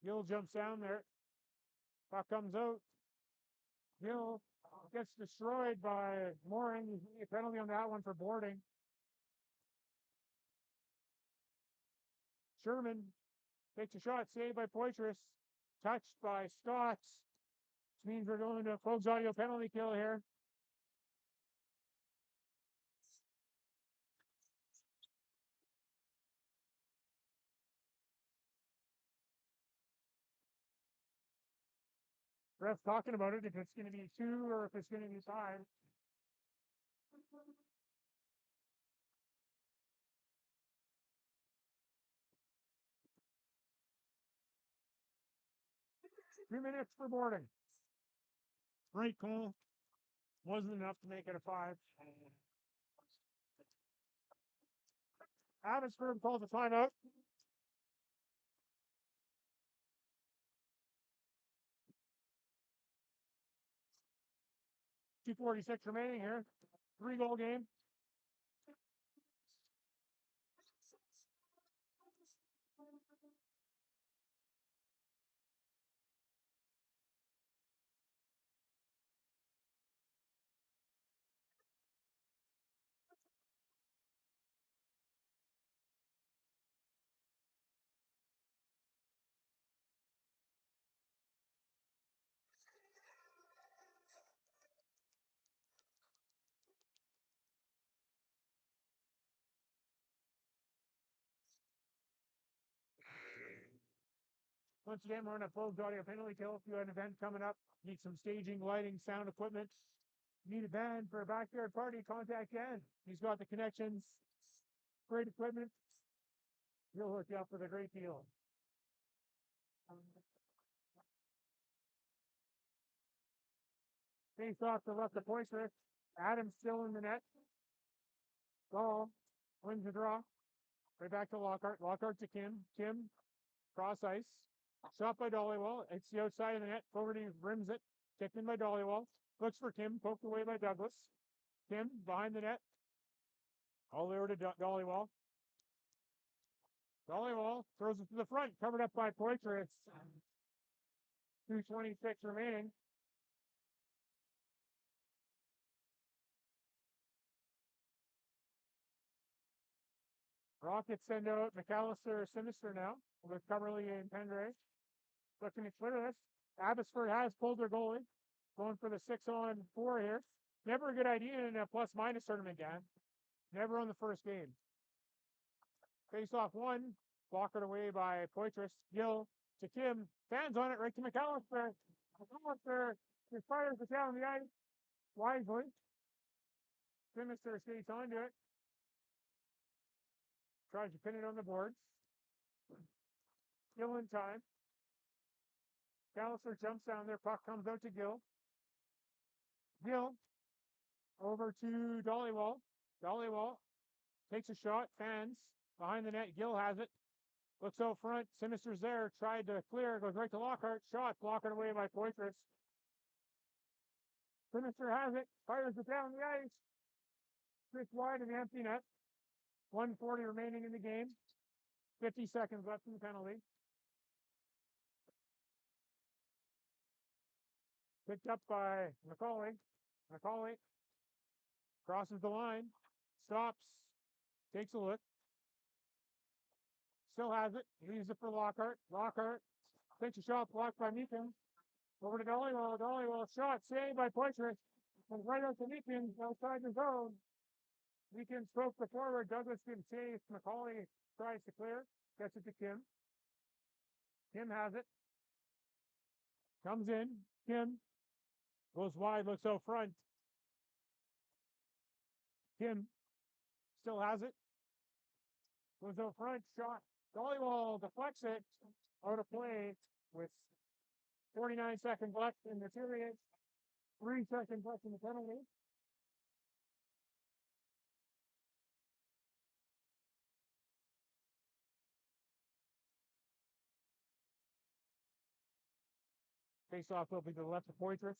Gill jumps down there. Puck comes out. Gill gets destroyed by Mooring. A penalty on that one for boarding. Sherman takes a shot, saved by Poitras. Touched by Scott. Which means we're going to a Folks Audio penalty kill here. Ref's talking about it, if it's going to be 2 or if it's going to be 5. 2 minutes for boarding. Great call. Wasn't enough to make it a 5. Abbotsford calls a timeout. .246 remaining here. 3-goal game. Once again, we're on a Folks Audio penalty kill. If you have an event coming up, need some staging, lighting, sound equipment, need a band for a backyard party, contact Dan. He's got the connections, great equipment. He'll hook you up with a great deal. Face off the left of Poitras. Adams still in the net. Ball wins the draw. Right back to Lockhart. Lockhart to Kim. Kim, cross ice. Shot by Dollywall. It's the outside of the net. Fogarty rims it. Kicked in by Dollywall. Looks for Kim. Poked away by Douglas. Kim behind the net. All the way over to Dollywall. Dollywall throws it to the front. Covered up by Poitras. 2:26 remaining. Rockets send out McAllister Sinister now with Coverly and Pendray. Looking to clear this. Abbotsford has pulled their goalie. Going for the 6-on-4 here. Never a good idea in a plus-minus tournament game. Never on the first game. Face off one. Blocked away by Poitras. Gill to Kim. Fans on it right to McAllister. McAllister just fires it down the ice. Wisely. Sinister skates onto it. Tries to pin it on the boards. Gill in time. McAllister jumps down there. Puck comes out to Gill. Gill over to Dollywall. Dollywall takes a shot. Fans behind the net. Gill has it. Looks out front. Sinister's there. Tried to clear. Goes right to Lockhart. Shot blocked away by Poitras. Sinister has it. Fires it down the ice. Six wide of the empty net. 1:40 remaining in the game. 50 seconds left in the penalty. Picked up by McCauley. McCauley crosses the line. Stops. Takes a look. Still has it. Leaves it for Lockhart. Lockhart takes a shot blocked by Meekins. Over to Dollywall. Dollywall shot saved by Poitras. And right out to Meekins outside the zone. Meekins broke the forward. Douglas gives chase. McCauley tries to clear. Gets it to Kim. Kim has it. Comes in. Kim goes wide. Looks out front. Kim still has it. Goes out front. Shot. Dollywall deflects it. Out of play with 49 seconds left in the period. 3 seconds left in the penalty. Face off will be to the left of Poitras.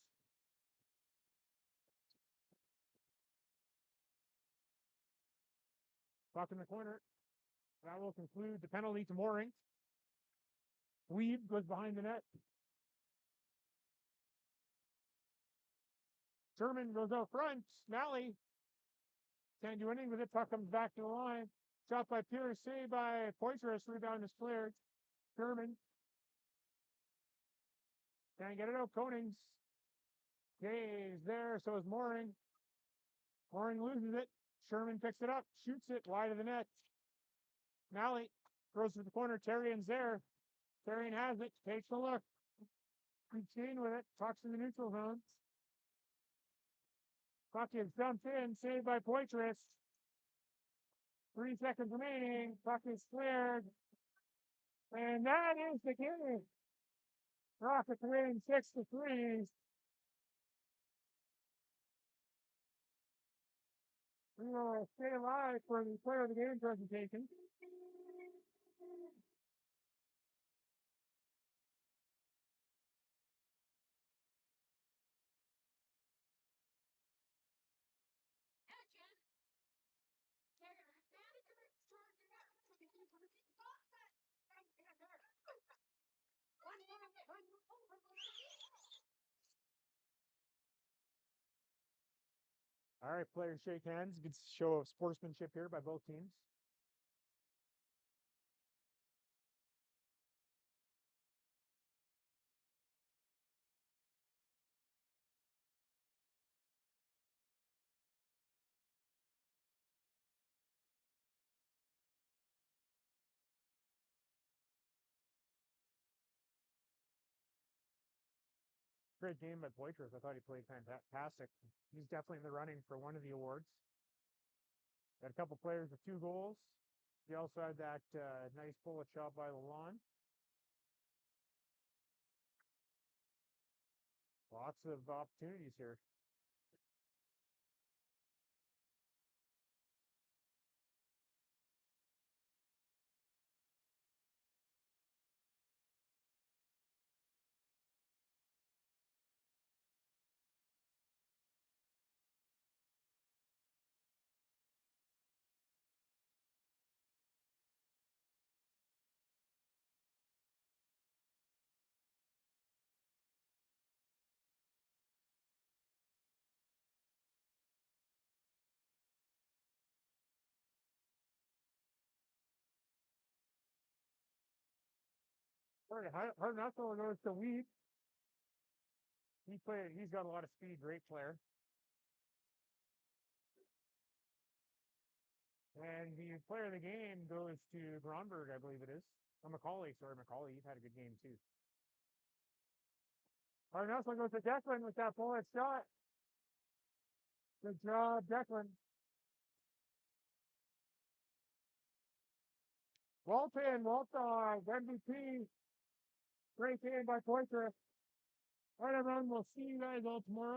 Puck in the corner. That will conclude the penalty to Mooring. Weave goes behind the net. Sherman goes out front. Malley can't do anything with it. Puck comes back to the line. Shot by Pierce. Saved by Poitras. Rebound is cleared. Sherman can't get it out. Konings. Okay, is there. So is Mooring. Mooring loses it. Sherman picks it up. Shoots it wide of the net. Malley throws to the corner. Terrian's there. Terrian has it. Takes a look. Keeps staying with it. Talks in the neutral zone. Puck is dumped in. Saved by Poitras. 3 seconds remaining. Puck is cleared. And that is the game. Rockets win 6-3. We will stay live for the player of the game presentation. All right, players shake hands. Good show of sportsmanship here by both teams. Great game by Poitras. I thought he played fantastic. He's definitely in the running for one of the awards. Got a couple players with 2 goals. He also had that nice bullet shot by Lalonde. Lots of opportunities here. All right, hard not to goes to Weed. He's got a lot of speed, great player. And the player of the game goes to Gronberg, I believe it is. Or Macaulay, sorry, Macaulay. You've had a good game too. Our next one goes to Declan with that bullet shot. Good job, Declan. Walton, MVP. Great game by Poitras. All right, everyone. We'll see you guys all tomorrow.